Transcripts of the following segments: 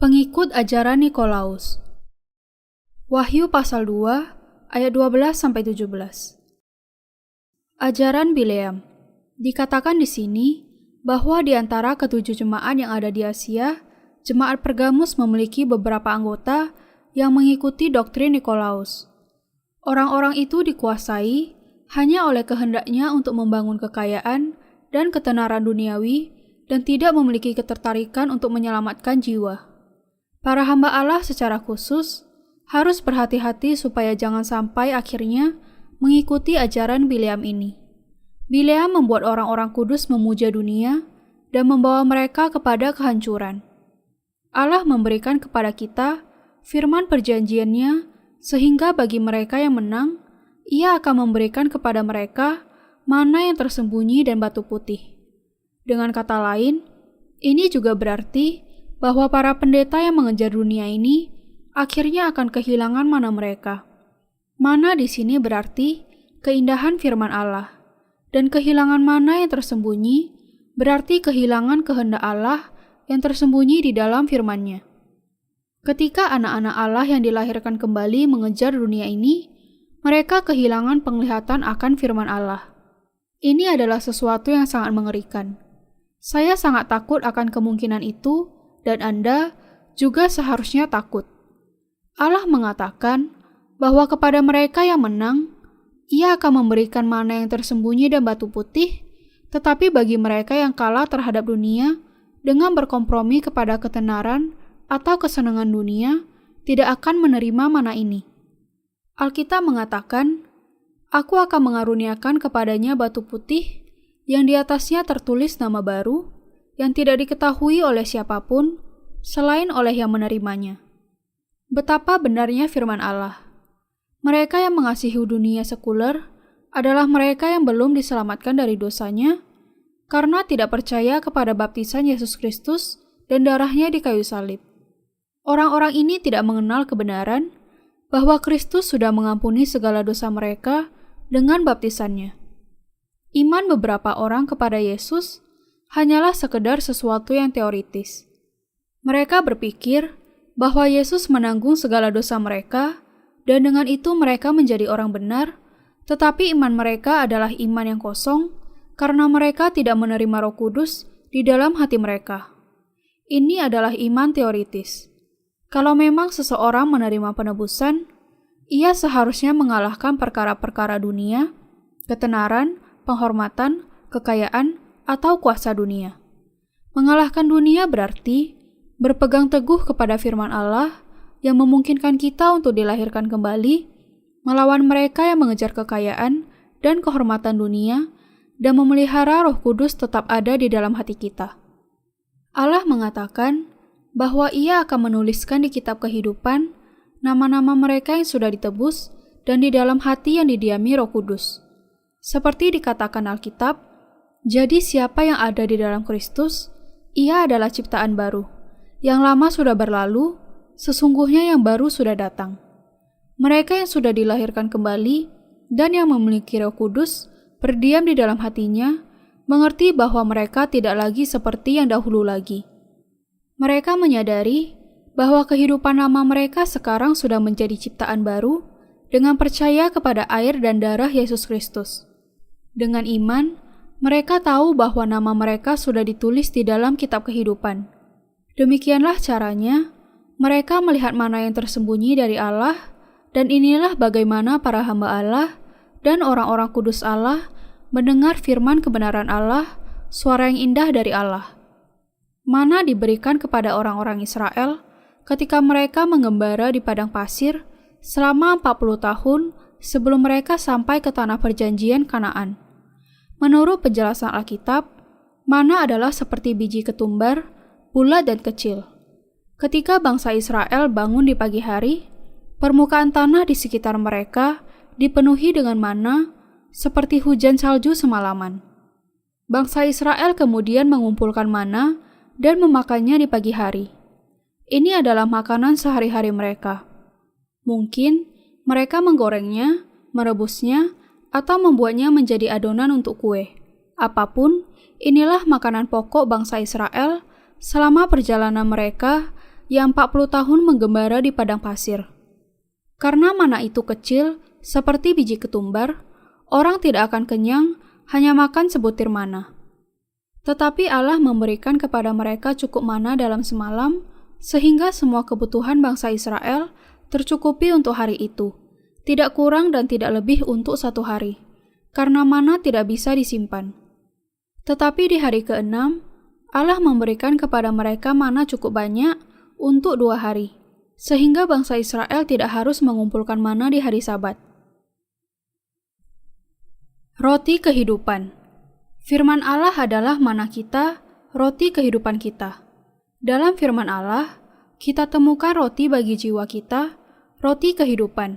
Pengikut ajaran Nikolaus. Wahyu pasal 2 ayat 12-17. Ajaran Bileam. Dikatakan di sini bahwa di antara ketujuh jemaat yang ada di Asia, jemaat Pergamus memiliki beberapa anggota yang mengikuti doktrin Nikolaus. Orang-orang itu dikuasai hanya oleh kehendaknya untuk membangun kekayaan dan ketenaran duniawi dan tidak memiliki ketertarikan untuk menyelamatkan jiwa. Para hamba Allah secara khusus harus berhati-hati supaya jangan sampai akhirnya mengikuti ajaran Bileam ini. Bileam membuat orang-orang kudus memuja dunia dan membawa mereka kepada kehancuran. Allah memberikan kepada kita firman perjanjiannya sehingga bagi mereka yang menang, Ia akan memberikan kepada mereka mana yang tersembunyi dan batu putih. Dengan kata lain, ini juga berarti bahwa para pendeta yang mengejar dunia ini akhirnya akan kehilangan mana mereka. Mana di sini berarti keindahan firman Allah, dan kehilangan mana yang tersembunyi berarti kehilangan kehendak Allah yang tersembunyi di dalam firman-Nya. Ketika anak-anak Allah yang dilahirkan kembali mengejar dunia ini, mereka kehilangan penglihatan akan firman Allah. Ini adalah sesuatu yang sangat mengerikan. Saya sangat takut akan kemungkinan itu, dan Anda juga seharusnya takut. Allah mengatakan bahwa kepada mereka yang menang, Ia akan memberikan mana yang tersembunyi dan batu putih, tetapi bagi mereka yang kalah terhadap dunia dengan berkompromi kepada ketenaran atau kesenangan dunia, tidak akan menerima mana ini. Alkitab mengatakan, Aku akan mengaruniakan kepadanya batu putih yang di atasnya tertulis nama baru, yang tidak diketahui oleh siapapun selain oleh yang menerimanya. Betapa benarnya firman Allah. Mereka yang mengasihi dunia sekuler adalah mereka yang belum diselamatkan dari dosanya karena tidak percaya kepada baptisan Yesus Kristus dan darahnya di kayu salib. Orang-orang ini tidak mengenal kebenaran bahwa Kristus sudah mengampuni segala dosa mereka dengan baptisannya. Iman beberapa orang kepada Yesus hanyalah sekedar sesuatu yang teoritis. Mereka berpikir bahwa Yesus menanggung segala dosa mereka, dan dengan itu mereka menjadi orang benar, tetapi iman mereka adalah iman yang kosong karena mereka tidak menerima Roh Kudus di dalam hati mereka. Ini adalah iman teoritis. Kalau memang seseorang menerima penebusan, ia seharusnya mengalahkan perkara-perkara dunia, ketenaran, penghormatan, kekayaan, atau kuasa dunia. Mengalahkan dunia berarti berpegang teguh kepada firman Allah yang memungkinkan kita untuk dilahirkan kembali, melawan mereka yang mengejar kekayaan dan kehormatan dunia, dan memelihara Roh Kudus tetap ada di dalam hati kita. Allah mengatakan bahwa Ia akan menuliskan di kitab kehidupan nama-nama mereka yang sudah ditebus dan di dalam hati yang didiami Roh Kudus. Seperti dikatakan Alkitab, jadi siapa yang ada di dalam Kristus, ia adalah ciptaan baru. Yang lama sudah berlalu, sesungguhnya yang baru sudah datang. Mereka yang sudah dilahirkan kembali dan yang memiliki Roh Kudus berdiam di dalam hatinya, mengerti bahwa mereka tidak lagi seperti yang dahulu lagi. Mereka menyadari bahwa kehidupan lama mereka sekarang sudah menjadi ciptaan baru dengan percaya kepada air dan darah Yesus Kristus. Dengan iman, mereka tahu bahwa nama mereka sudah ditulis di dalam kitab kehidupan. Demikianlah caranya, mereka melihat mana yang tersembunyi dari Allah, dan inilah bagaimana para hamba Allah dan orang-orang kudus Allah mendengar firman kebenaran Allah, suara yang indah dari Allah. Mana diberikan kepada orang-orang Israel ketika mereka mengembara di padang pasir selama 40 tahun sebelum mereka sampai ke tanah perjanjian Kanaan. Menurut penjelasan Alkitab, mana adalah seperti biji ketumbar, bulat dan kecil. Ketika bangsa Israel bangun di pagi hari, permukaan tanah di sekitar mereka dipenuhi dengan mana seperti hujan salju semalaman. Bangsa Israel kemudian mengumpulkan mana dan memakannya di pagi hari. Ini adalah makanan sehari-hari mereka. Mungkin mereka menggorengnya, merebusnya, atau membuatnya menjadi adonan untuk kue. Apapun, inilah makanan pokok bangsa Israel selama perjalanan mereka yang 40 tahun menggembara di padang pasir. Karena mana itu kecil, seperti biji ketumbar, orang tidak akan kenyang hanya makan sebutir mana. Tetapi Allah memberikan kepada mereka cukup mana dalam semalam, sehingga semua kebutuhan bangsa Israel tercukupi untuk hari itu, tidak kurang dan tidak lebih untuk 1 hari, karena mana tidak bisa disimpan. Tetapi di hari ke-6, Allah memberikan kepada mereka mana cukup banyak untuk 2 hari, sehingga bangsa Israel tidak harus mengumpulkan mana di hari Sabat. Roti kehidupan. Firman Allah adalah mana kita, roti kehidupan kita. Dalam firman Allah, kita temukan roti bagi jiwa kita, roti kehidupan.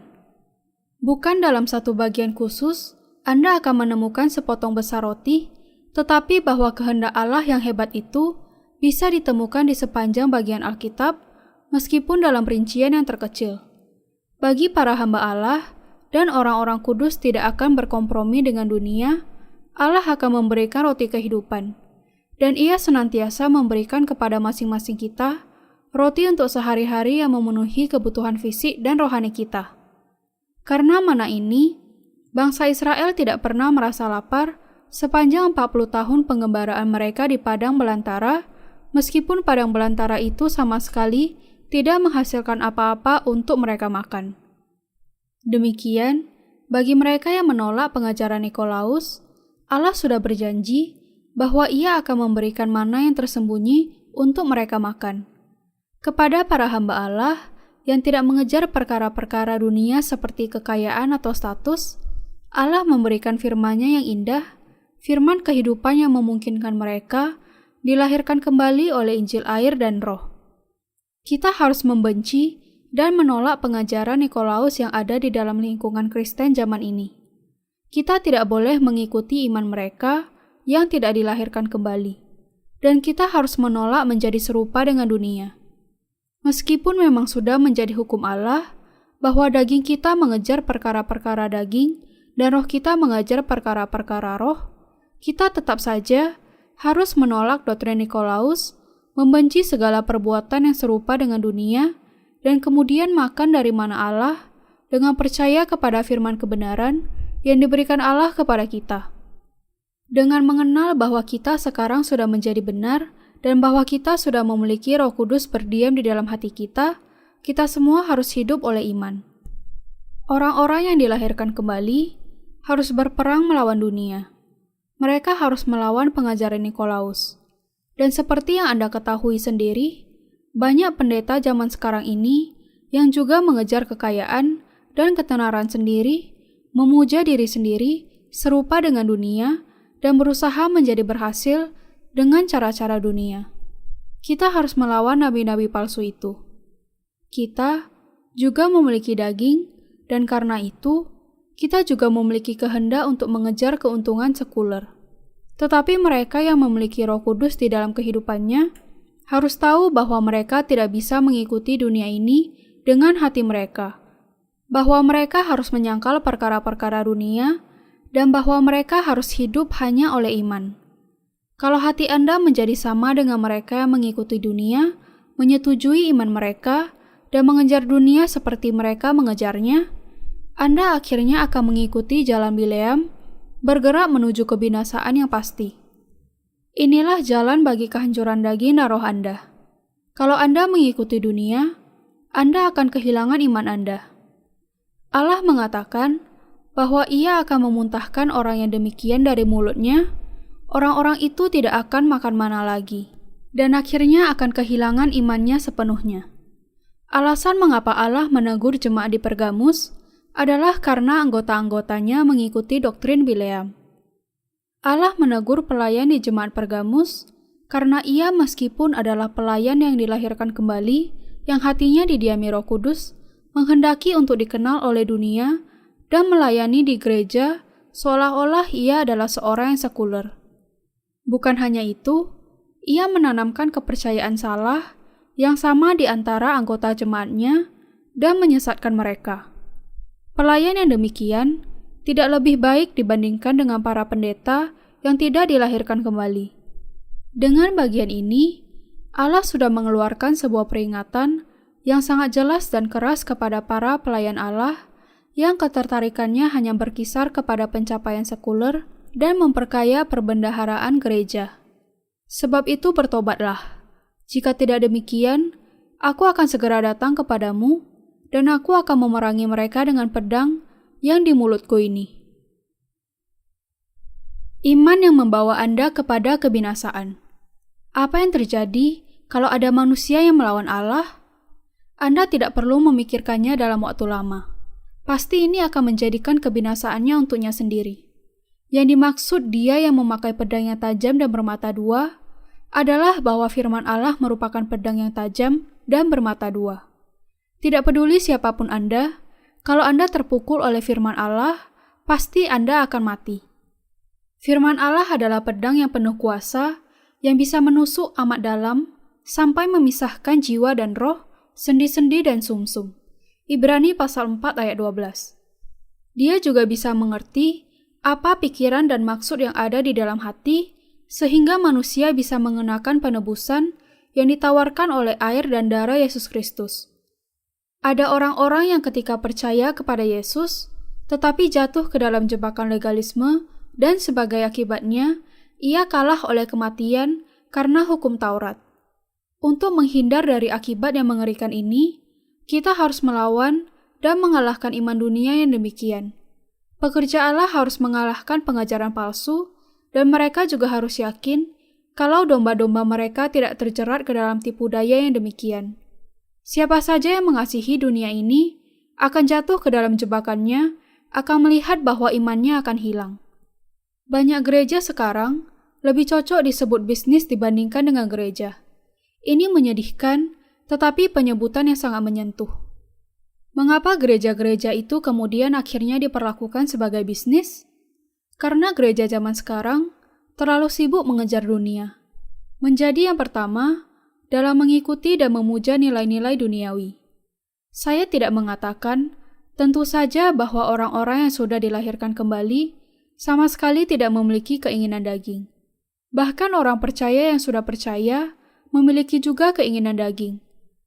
Bukan dalam satu bagian khusus, Anda akan menemukan sepotong besar roti, tetapi bahwa kehendak Allah yang hebat itu bisa ditemukan di sepanjang bagian Alkitab, meskipun dalam rincian yang terkecil. Bagi para hamba Allah dan orang-orang kudus tidak akan berkompromi dengan dunia, Allah akan memberikan roti kehidupan, dan Ia senantiasa memberikan kepada masing-masing kita roti untuk sehari-hari yang memenuhi kebutuhan fisik dan rohani kita. Karena mana ini, bangsa Israel tidak pernah merasa lapar sepanjang 40 tahun penggembaraan mereka di padang belantara, meskipun padang belantara itu sama sekali tidak menghasilkan apa-apa untuk mereka makan. Demikian, bagi mereka yang menolak pengajaran Nikolaus, Allah sudah berjanji bahwa Ia akan memberikan mana yang tersembunyi untuk mereka makan. Kepada para hamba Allah yang tidak mengejar perkara-perkara dunia seperti kekayaan atau status, Allah memberikan firman-Nya yang indah, firman kehidupan yang memungkinkan mereka dilahirkan kembali oleh Injil air dan Roh. Kita harus membenci dan menolak pengajaran Nikolaus yang ada di dalam lingkungan Kristen zaman ini. Kita tidak boleh mengikuti iman mereka yang tidak dilahirkan kembali, dan kita harus menolak menjadi serupa dengan dunia. Meskipun memang sudah menjadi hukum Allah bahwa daging kita mengejar perkara-perkara daging dan roh kita mengajar perkara-perkara roh, kita tetap saja harus menolak doktrin Nikolaus, membenci segala perbuatan yang serupa dengan dunia, dan kemudian makan dari mana Allah dengan percaya kepada firman kebenaran yang diberikan Allah kepada kita. Dengan mengenal bahwa kita sekarang sudah menjadi benar dan bahwa kita sudah memiliki Roh Kudus berdiam di dalam hati kita, kita semua harus hidup oleh iman. Orang-orang yang dilahirkan kembali harus berperang melawan dunia. Mereka harus melawan pengajaran Nikolaus. Dan seperti yang Anda ketahui sendiri, banyak pendeta zaman sekarang ini yang juga mengejar kekayaan dan ketenaran sendiri, memuja diri sendiri serupa dengan dunia, dan berusaha menjadi berhasil dengan cara-cara dunia. Kita harus melawan nabi-nabi palsu itu. Kita juga memiliki daging, dan karena itu, kita juga memiliki kehendak untuk mengejar keuntungan sekuler. Tetapi mereka yang memiliki Roh Kudus di dalam kehidupannya harus tahu bahwa mereka tidak bisa mengikuti dunia ini dengan hati mereka, bahwa mereka harus menyangkal perkara-perkara dunia, dan bahwa mereka harus hidup hanya oleh iman. Kalau hati Anda menjadi sama dengan mereka yang mengikuti dunia, menyetujui iman mereka, dan mengejar dunia seperti mereka mengejarnya, Anda akhirnya akan mengikuti jalan Bileam, bergerak menuju kebinasaan yang pasti. Inilah jalan bagi kehancuran daging dan roh Anda. Kalau Anda mengikuti dunia, Anda akan kehilangan iman Anda. Allah mengatakan bahwa Ia akan memuntahkan orang yang demikian dari mulutnya. Orang-orang itu tidak akan makan mana lagi, dan akhirnya akan kehilangan imannya sepenuhnya. Alasan mengapa Allah menegur jemaat di Pergamus adalah karena anggota-anggotanya mengikuti doktrin Bileam. Allah menegur pelayan di jemaat Pergamus karena ia meskipun adalah pelayan yang dilahirkan kembali, yang hatinya didiami Roh Kudus, menghendaki untuk dikenal oleh dunia dan melayani di gereja seolah-olah ia adalah seorang yang sekuler. Bukan hanya itu, ia menanamkan kepercayaan salah yang sama di antara anggota jemaatnya dan menyesatkan mereka. Pelayan yang demikian tidak lebih baik dibandingkan dengan para pendeta yang tidak dilahirkan kembali. Dengan bagian ini, Allah sudah mengeluarkan sebuah peringatan yang sangat jelas dan keras kepada para pelayan Allah yang ketertarikannya hanya berkisar kepada pencapaian sekuler dan memperkaya perbendaharaan gereja. Sebab itu bertobatlah. Jika tidak demikian, aku akan segera datang kepadamu dan aku akan memerangi mereka dengan pedang yang di mulutku ini. Iman yang membawa Anda kepada kebinasaan. Apa yang terjadi kalau ada manusia yang melawan Allah? Anda tidak perlu memikirkannya dalam waktu lama. Pasti ini akan menjadikan kebinasaannya untuknya sendiri. Yang dimaksud dia yang memakai pedang yang tajam dan bermata dua adalah bahwa firman Allah merupakan pedang yang tajam dan bermata dua. Tidak peduli siapapun Anda, kalau Anda terpukul oleh firman Allah, pasti Anda akan mati. Firman Allah adalah pedang yang penuh kuasa, yang bisa menusuk amat dalam, sampai memisahkan jiwa dan roh, sendi-sendi dan sumsum. Ibrani pasal 4 ayat 12. Dia juga bisa mengerti apa pikiran dan maksud yang ada di dalam hati, sehingga manusia bisa mengenakan penebusan yang ditawarkan oleh air dan darah Yesus Kristus. Ada orang-orang yang ketika percaya kepada Yesus, tetapi jatuh ke dalam jebakan legalisme, dan sebagai akibatnya, ia kalah oleh kematian karena hukum Taurat. Untuk menghindar dari akibat yang mengerikan ini, kita harus melawan dan mengalahkan iman dunia yang demikian. Pekerja Allah harus mengalahkan pengajaran palsu, dan mereka juga harus yakin kalau domba-domba mereka tidak terjerat ke dalam tipu daya yang demikian. Siapa saja yang mengasihi dunia ini akan jatuh ke dalam jebakannya, akan melihat bahwa imannya akan hilang. Banyak gereja sekarang lebih cocok disebut bisnis dibandingkan dengan gereja. Ini menyedihkan, tetapi penyebutan yang sangat menyentuh. Mengapa gereja-gereja itu kemudian akhirnya diperlakukan sebagai bisnis? Karena gereja zaman sekarang terlalu sibuk mengejar dunia. Menjadi yang pertama dalam mengikuti dan memuja nilai-nilai duniawi. Saya tidak mengatakan tentu saja bahwa orang-orang yang sudah dilahirkan kembali sama sekali tidak memiliki keinginan daging. Bahkan orang percaya yang sudah percaya memiliki juga keinginan daging.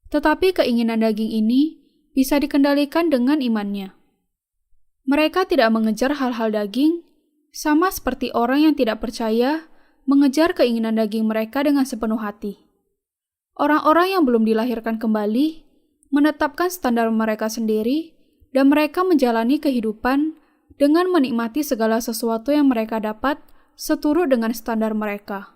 Tetapi keinginan daging ini bisa dikendalikan dengan imannya. Mereka tidak mengejar hal-hal daging, sama seperti orang yang tidak percaya mengejar keinginan daging mereka dengan sepenuh hati. Orang-orang yang belum dilahirkan kembali menetapkan standar mereka sendiri dan mereka menjalani kehidupan dengan menikmati segala sesuatu yang mereka dapat seturut dengan standar mereka.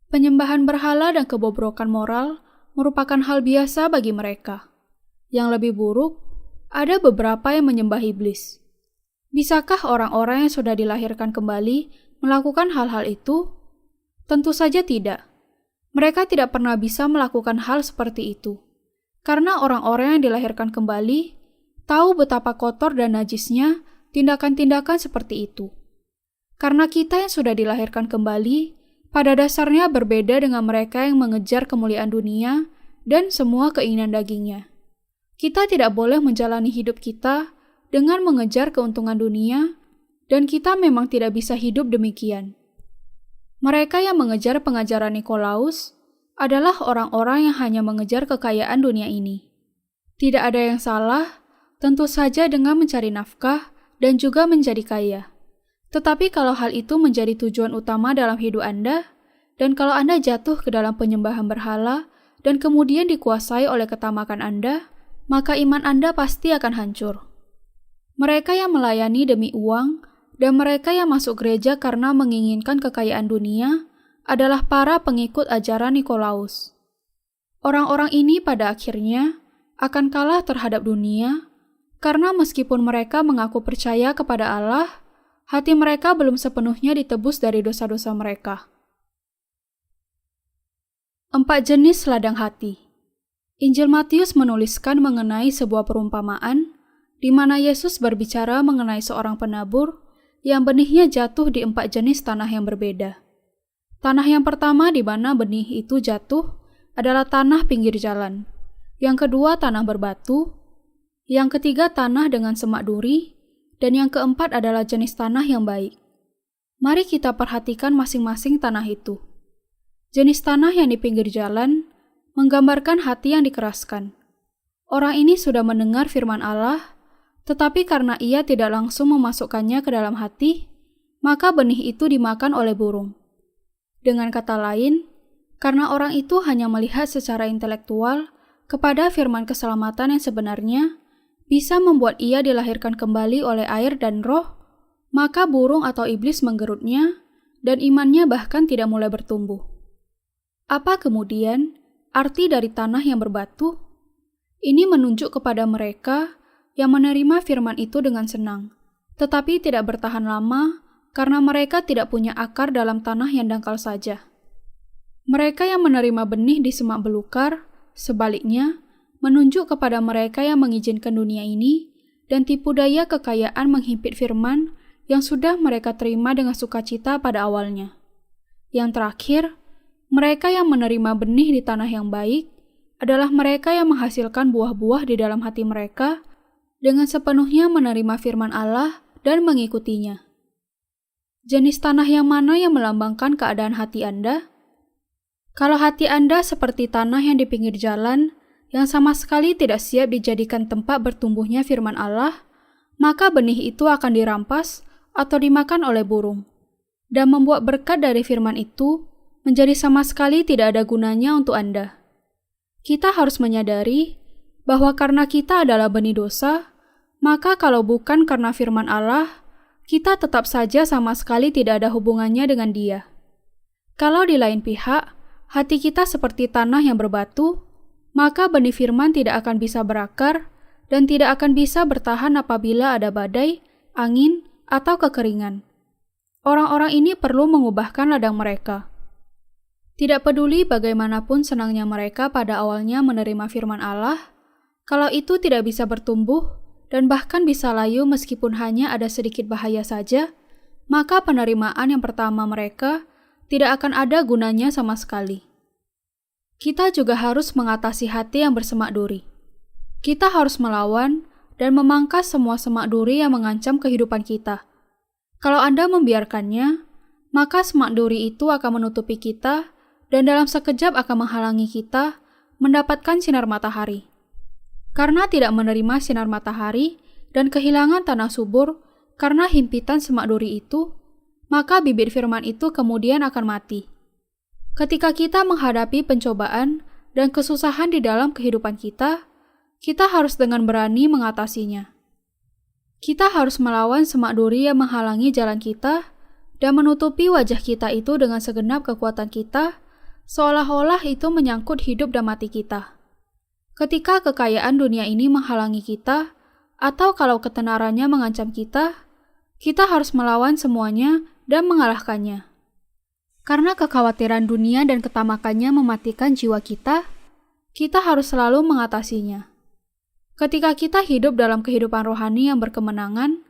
Penyembahan berhala dan kebobrokan moral merupakan hal biasa bagi mereka. Yang lebih buruk, ada beberapa yang menyembah iblis. Bisakah orang-orang yang sudah dilahirkan kembali melakukan hal-hal itu? Tentu saja tidak. Mereka tidak pernah bisa melakukan hal seperti itu. Karena orang-orang yang dilahirkan kembali tahu betapa kotor dan najisnya tindakan-tindakan seperti itu. Karena kita yang sudah dilahirkan kembali, pada dasarnya berbeda dengan mereka yang mengejar kemuliaan dunia dan semua keinginan dagingnya. Kita tidak boleh menjalani hidup kita dengan mengejar keuntungan dunia, dan kita memang tidak bisa hidup demikian. Mereka yang mengejar pengajaran Nikolaus adalah orang-orang yang hanya mengejar kekayaan dunia ini. Tidak ada yang salah, tentu saja dengan mencari nafkah dan juga menjadi kaya. Tetapi kalau hal itu menjadi tujuan utama dalam hidup Anda, dan kalau Anda jatuh ke dalam penyembahan berhala dan kemudian dikuasai oleh ketamakan Anda, maka iman Anda pasti akan hancur. Mereka yang melayani demi uang dan mereka yang masuk gereja karena menginginkan kekayaan dunia adalah para pengikut ajaran Nikolaus. Orang-orang ini pada akhirnya akan kalah terhadap dunia karena meskipun mereka mengaku percaya kepada Allah, hati mereka belum sepenuhnya ditebus dari dosa-dosa mereka. 4 jenis ladang hati. Injil Matius menuliskan mengenai sebuah perumpamaan di mana Yesus berbicara mengenai seorang penabur yang benihnya jatuh di 4 jenis tanah yang berbeda. Tanah yang pertama di mana benih itu jatuh adalah tanah pinggir jalan. Yang kedua tanah berbatu. Yang ketiga tanah dengan semak duri. Dan yang keempat adalah jenis tanah yang baik. Mari kita perhatikan masing-masing tanah itu. Jenis tanah yang di pinggir jalan menggambarkan hati yang dikeraskan. Orang ini sudah mendengar firman Allah, tetapi karena ia tidak langsung memasukkannya ke dalam hati, maka benih itu dimakan oleh burung. Dengan kata lain, karena orang itu hanya melihat secara intelektual kepada firman keselamatan yang sebenarnya bisa membuat ia dilahirkan kembali oleh air dan roh, maka burung atau iblis menggerutnya dan imannya bahkan tidak mulai bertumbuh. Apa kemudian arti dari tanah yang berbatu? Ini menunjuk kepada mereka yang menerima firman itu dengan senang, tetapi tidak bertahan lama karena mereka tidak punya akar dalam tanah yang dangkal saja. Mereka yang menerima benih di semak belukar, sebaliknya, menunjuk kepada mereka yang mengizinkan dunia ini dan tipu daya kekayaan menghimpit firman yang sudah mereka terima dengan sukacita pada awalnya. Yang terakhir, mereka yang menerima benih di tanah yang baik adalah mereka yang menghasilkan buah-buah di dalam hati mereka dengan sepenuhnya menerima firman Allah dan mengikutinya. Jenis tanah yang mana yang melambangkan keadaan hati Anda? Kalau hati Anda seperti tanah yang di pinggir jalan, yang sama sekali tidak siap dijadikan tempat bertumbuhnya firman Allah, maka benih itu akan dirampas atau dimakan oleh burung, dan membuat berkat dari firman itu menjadi sama sekali tidak ada gunanya untuk Anda. Kita harus menyadari bahwa karena kita adalah benih dosa, maka kalau bukan karena firman Allah, kita tetap saja sama sekali tidak ada hubungannya dengan Dia. Kalau di lain pihak, hati kita seperti tanah yang berbatu, maka benih firman tidak akan bisa berakar dan tidak akan bisa bertahan apabila ada badai, angin, atau kekeringan. Orang-orang ini perlu mengubahkan ladang mereka. Tidak peduli bagaimanapun senangnya mereka pada awalnya menerima firman Allah, kalau itu tidak bisa bertumbuh dan bahkan bisa layu meskipun hanya ada sedikit bahaya saja, maka penerimaan yang pertama mereka tidak akan ada gunanya sama sekali. Kita juga harus mengatasi hati yang bersemak duri. Kita harus melawan dan memangkas semua semak duri yang mengancam kehidupan kita. Kalau Anda membiarkannya, maka semak duri itu akan menutupi kita dan dalam sekejap akan menghalangi kita mendapatkan sinar matahari. Karena tidak menerima sinar matahari dan kehilangan tanah subur karena himpitan semak duri itu, maka bibit firman itu kemudian akan mati. Ketika kita menghadapi pencobaan dan kesusahan di dalam kehidupan kita harus dengan berani mengatasinya. Kita harus melawan semak duri yang menghalangi jalan kita dan menutupi wajah kita itu dengan segenap kekuatan kita, seolah-olah itu menyangkut hidup dan mati kita. Ketika kekayaan dunia ini menghalangi kita, atau kalau ketenarannya mengancam kita harus melawan semuanya dan mengalahkannya. Karena kekhawatiran dunia dan ketamakannya mematikan jiwa kita harus selalu mengatasinya. Ketika kita hidup dalam kehidupan rohani yang berkemenangan,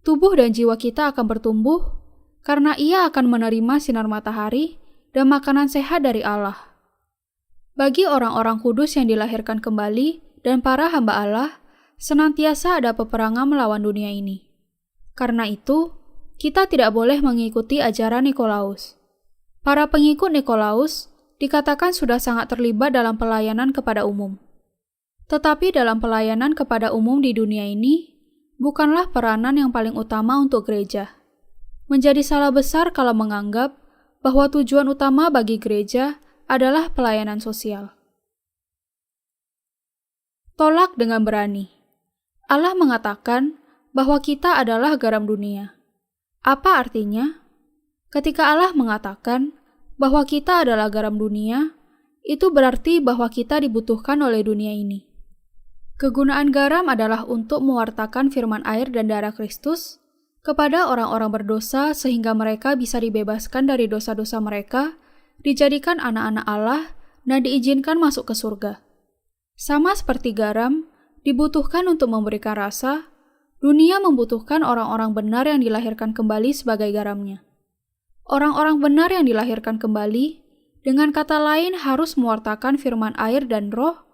tubuh dan jiwa kita akan bertumbuh karena ia akan menerima sinar matahari dan makanan sehat dari Allah. Bagi orang-orang kudus yang dilahirkan kembali dan para hamba Allah, senantiasa ada peperangan melawan dunia ini. Karena itu, kita tidak boleh mengikuti ajaran Nikolaus. Para pengikut Nikolaus dikatakan sudah sangat terlibat dalam pelayanan kepada umum. Tetapi dalam pelayanan kepada umum di dunia ini, bukanlah peranan yang paling utama untuk gereja. Menjadi salah besar kalau menganggap bahwa tujuan utama bagi gereja adalah pelayanan sosial. Tolak dengan berani. Allah mengatakan bahwa kita adalah garam dunia. Apa artinya? Ketika Allah mengatakan bahwa kita adalah garam dunia, itu berarti bahwa kita dibutuhkan oleh dunia ini. Kegunaan garam adalah untuk mewartakan firman air dan darah Kristus kepada orang-orang berdosa sehingga mereka bisa dibebaskan dari dosa-dosa mereka, dijadikan anak-anak Allah, dan diizinkan masuk ke surga. Sama seperti garam dibutuhkan untuk memberikan rasa, dunia membutuhkan orang-orang benar yang dilahirkan kembali sebagai garamnya. Orang-orang benar yang dilahirkan kembali, dengan kata lain harus mewartakan firman air dan roh,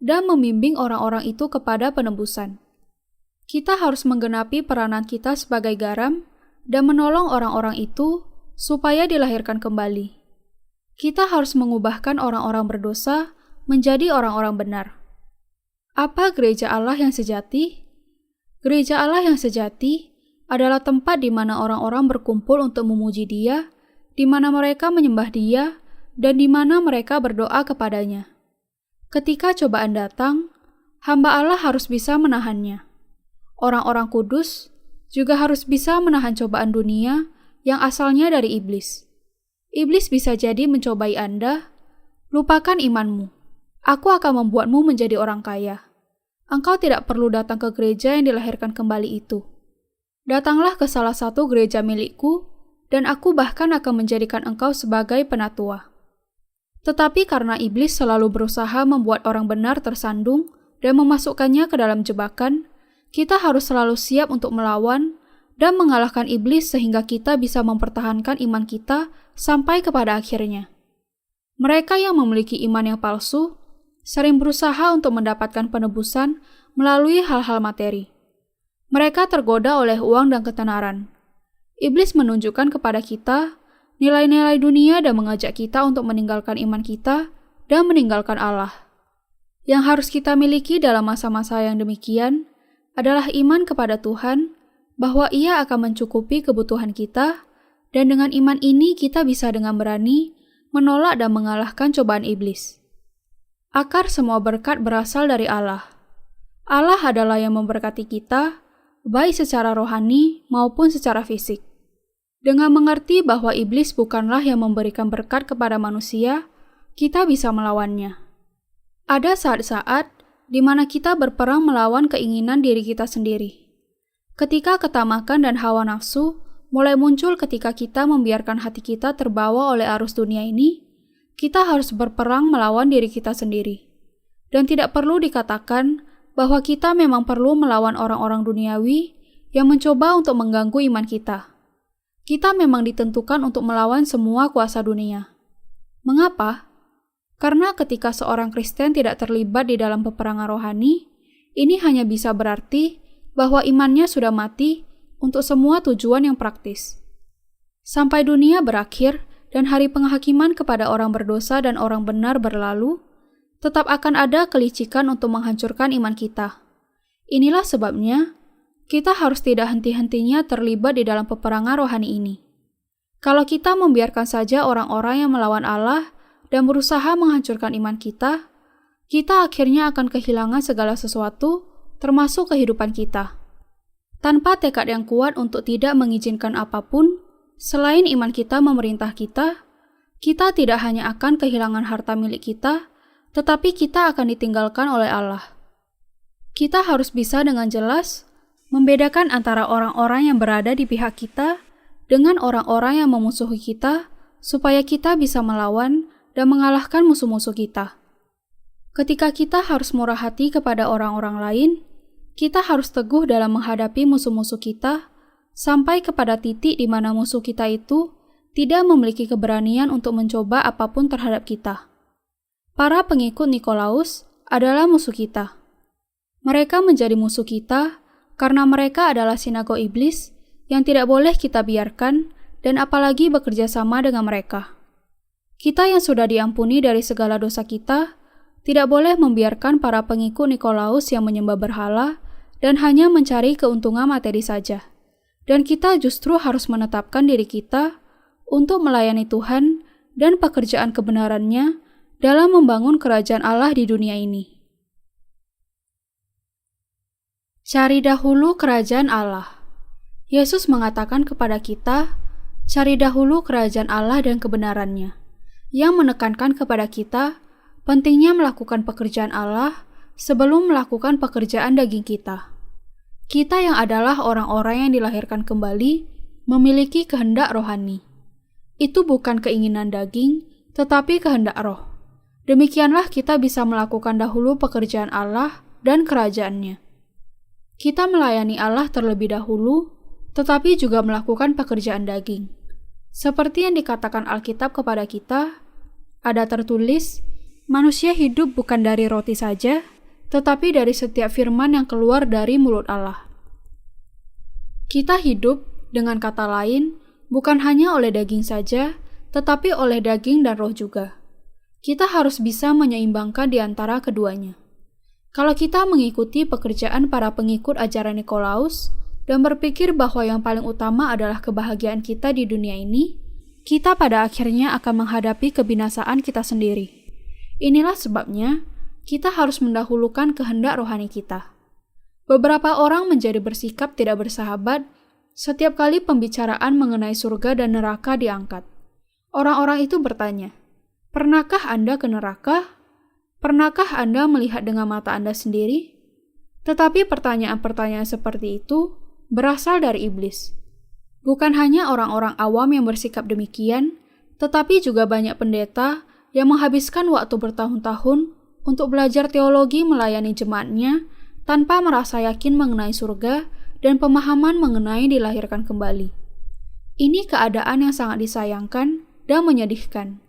dan membimbing orang-orang itu kepada penebusan. Kita harus menggenapi peranan kita sebagai garam dan menolong orang-orang itu supaya dilahirkan kembali. Kita harus mengubahkan orang-orang berdosa menjadi orang-orang benar. Apa gereja Allah yang sejati? Gereja Allah yang sejati adalah tempat di mana orang-orang berkumpul untuk memuji Dia, di mana mereka menyembah Dia, dan di mana mereka berdoa kepadanya. Ketika cobaan datang, hamba Allah harus bisa menahannya. Orang-orang kudus juga harus bisa menahan cobaan dunia yang asalnya dari iblis. Iblis bisa jadi mencobai Anda. Lupakan imanmu. Aku akan membuatmu menjadi orang kaya. Engkau tidak perlu datang ke gereja yang dilahirkan kembali itu. Datanglah ke salah satu gereja milikku, dan aku bahkan akan menjadikan engkau sebagai penatua. Tetapi karena iblis selalu berusaha membuat orang benar tersandung dan memasukkannya ke dalam jebakan, kita harus selalu siap untuk melawan dan mengalahkan iblis sehingga kita bisa mempertahankan iman kita sampai kepada akhirnya. Mereka yang memiliki iman yang palsu sering berusaha untuk mendapatkan penebusan melalui hal-hal materi. Mereka tergoda oleh uang dan ketenaran. Iblis menunjukkan kepada kita nilai-nilai dunia dan mengajak kita untuk meninggalkan iman kita dan meninggalkan Allah. Yang harus kita miliki dalam masa-masa yang demikian adalah iman kepada Tuhan, bahwa Ia akan mencukupi kebutuhan kita, dan dengan iman ini kita bisa dengan berani menolak dan mengalahkan cobaan iblis. Akar semua berkat berasal dari Allah. Allah adalah yang memberkati kita, baik secara rohani maupun secara fisik. Dengan mengerti bahwa iblis bukanlah yang memberikan berkat kepada manusia, kita bisa melawannya. Ada saat-saat di mana kita berperang melawan keinginan diri kita sendiri. Ketika ketamakan dan hawa nafsu mulai muncul ketika kita membiarkan hati kita terbawa oleh arus dunia ini, kita harus berperang melawan diri kita sendiri. Dan tidak perlu dikatakan bahwa kita memang perlu melawan orang-orang duniawi yang mencoba untuk mengganggu iman kita. Kita memang ditentukan untuk melawan semua kuasa dunia. Mengapa? Karena ketika seorang Kristen tidak terlibat di dalam peperangan rohani, ini hanya bisa berarti bahwa imannya sudah mati untuk semua tujuan yang praktis. Sampai dunia berakhir dan hari penghakiman kepada orang berdosa dan orang benar berlalu, tetap akan ada kelicikan untuk menghancurkan iman kita. Inilah sebabnya, kita harus tidak henti-hentinya terlibat di dalam peperangan rohani ini. Kalau kita membiarkan saja orang-orang yang melawan Allah dan berusaha menghancurkan iman kita, kita akhirnya akan kehilangan segala sesuatu, termasuk kehidupan kita. Tanpa tekad yang kuat untuk tidak mengizinkan apapun, selain iman kita memerintah kita tidak hanya akan kehilangan harta milik kita, tetapi kita akan ditinggalkan oleh Allah. Kita harus bisa dengan jelas membedakan antara orang-orang yang berada di pihak kita dengan orang-orang yang memusuhi kita, supaya kita bisa melawan dan mengalahkan musuh-musuh kita. Ketika kita harus murah hati kepada orang-orang lain, kita harus teguh dalam menghadapi musuh-musuh kita, sampai kepada titik di mana musuh kita itu tidak memiliki keberanian untuk mencoba apapun terhadap kita. Para pengikut Nikolaus adalah musuh kita. Mereka menjadi musuh kita karena mereka adalah sinagog iblis yang tidak boleh kita biarkan dan apalagi bekerja sama dengan mereka. Kita yang sudah diampuni dari segala dosa kita tidak boleh membiarkan para pengikut Nikolaus yang menyembah berhala dan hanya mencari keuntungan materi saja. Dan kita justru harus menetapkan diri kita untuk melayani Tuhan dan pekerjaan kebenarannya dalam membangun kerajaan Allah di dunia ini. Cari dahulu kerajaan Allah. Yesus mengatakan kepada kita, cari dahulu kerajaan Allah dan kebenarannya, yang menekankan kepada kita pentingnya melakukan pekerjaan Allah sebelum melakukan pekerjaan daging kita. Kita yang adalah orang-orang yang dilahirkan kembali memiliki kehendak rohani. Itu bukan keinginan daging, tetapi kehendak roh. Demikianlah kita bisa melakukan dahulu pekerjaan Allah dan kerajaannya. Kita melayani Allah terlebih dahulu, tetapi juga melakukan pekerjaan daging. Seperti yang dikatakan Alkitab kepada kita, ada tertulis, manusia hidup bukan dari roti saja, tetapi dari setiap firman yang keluar dari mulut Allah. Kita hidup, dengan kata lain, bukan hanya oleh daging saja, tetapi oleh daging dan roh juga. Kita harus bisa menyeimbangkan di antara keduanya. Kalau kita mengikuti pekerjaan para pengikut ajaran Nikolaus dan berpikir bahwa yang paling utama adalah kebahagiaan kita di dunia ini, kita pada akhirnya akan menghadapi kebinasaan kita sendiri. Inilah sebabnya kita harus mendahulukan kehendak rohani kita. Beberapa orang menjadi bersikap tidak bersahabat setiap kali pembicaraan mengenai surga dan neraka diangkat. Orang-orang itu bertanya, "Pernahkah Anda ke neraka? Pernahkah Anda melihat dengan mata Anda sendiri?" Tetapi pertanyaan-pertanyaan seperti itu berasal dari iblis. Bukan hanya orang-orang awam yang bersikap demikian, tetapi juga banyak pendeta yang menghabiskan waktu bertahun-tahun untuk belajar teologi melayani jemaatnya tanpa merasa yakin mengenai surga dan pemahaman mengenai dilahirkan kembali. Ini keadaan yang sangat disayangkan dan menyedihkan.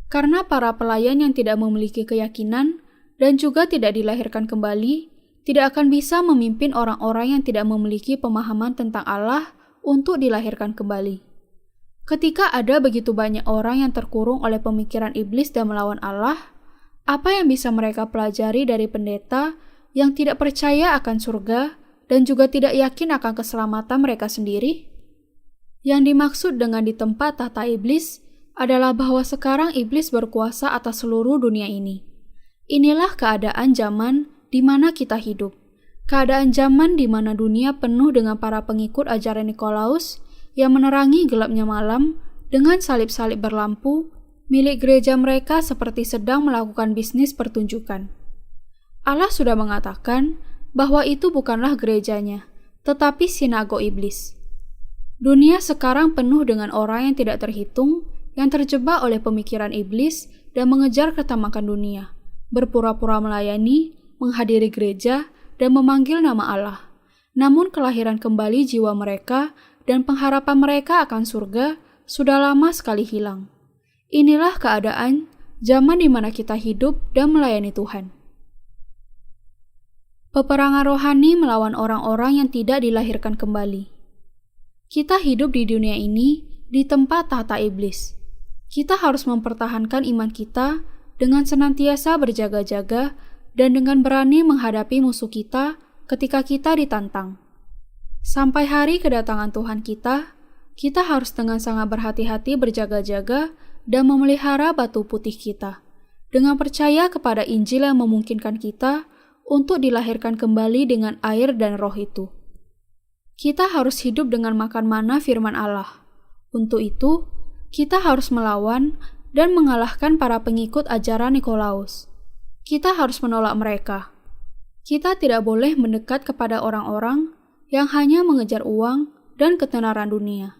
Karena para pelayan yang tidak memiliki keyakinan dan juga tidak dilahirkan kembali, tidak akan bisa memimpin orang-orang yang tidak memiliki pemahaman tentang Allah untuk dilahirkan kembali. Ketika ada begitu banyak orang yang terkurung oleh pemikiran iblis dan melawan Allah, apa yang bisa mereka pelajari dari pendeta yang tidak percaya akan surga dan juga tidak yakin akan keselamatan mereka sendiri? Yang dimaksud dengan di tempat tahta iblis adalah bahwa sekarang iblis berkuasa atas seluruh dunia ini. Inilah keadaan zaman di mana kita hidup. Keadaan zaman di mana dunia penuh dengan para pengikut ajaran Nikolaus yang menerangi gelapnya malam dengan salib-salib berlampu milik gereja mereka seperti sedang melakukan bisnis pertunjukan. Allah sudah mengatakan bahwa itu bukanlah gerejanya, tetapi sinagog iblis. Dunia sekarang penuh dengan orang yang tidak terhitung, yang terjebak oleh pemikiran iblis dan mengejar ketamakan dunia, berpura-pura melayani, menghadiri gereja, dan memanggil nama Allah. Namun kelahiran kembali jiwa mereka dan pengharapan mereka akan surga sudah lama sekali hilang. Inilah keadaan zaman di mana kita hidup dan melayani Tuhan. Peperangan rohani melawan orang-orang yang tidak dilahirkan kembali. Kita hidup di dunia ini di tempat tahta iblis. Kita harus mempertahankan iman kita dengan senantiasa berjaga-jaga dan dengan berani menghadapi musuh kita ketika kita ditantang. Sampai hari kedatangan Tuhan kita harus dengan sangat berhati-hati berjaga-jaga dan memelihara batu putih kita, dengan percaya kepada Injil yang memungkinkan kita untuk dilahirkan kembali dengan air dan roh itu. Kita harus hidup dengan makan mana firman Allah. Untuk itu, kita harus melawan dan mengalahkan para pengikut ajaran Nikolaus. Kita harus menolak mereka. Kita tidak boleh mendekat kepada orang-orang yang hanya mengejar uang dan ketenaran dunia.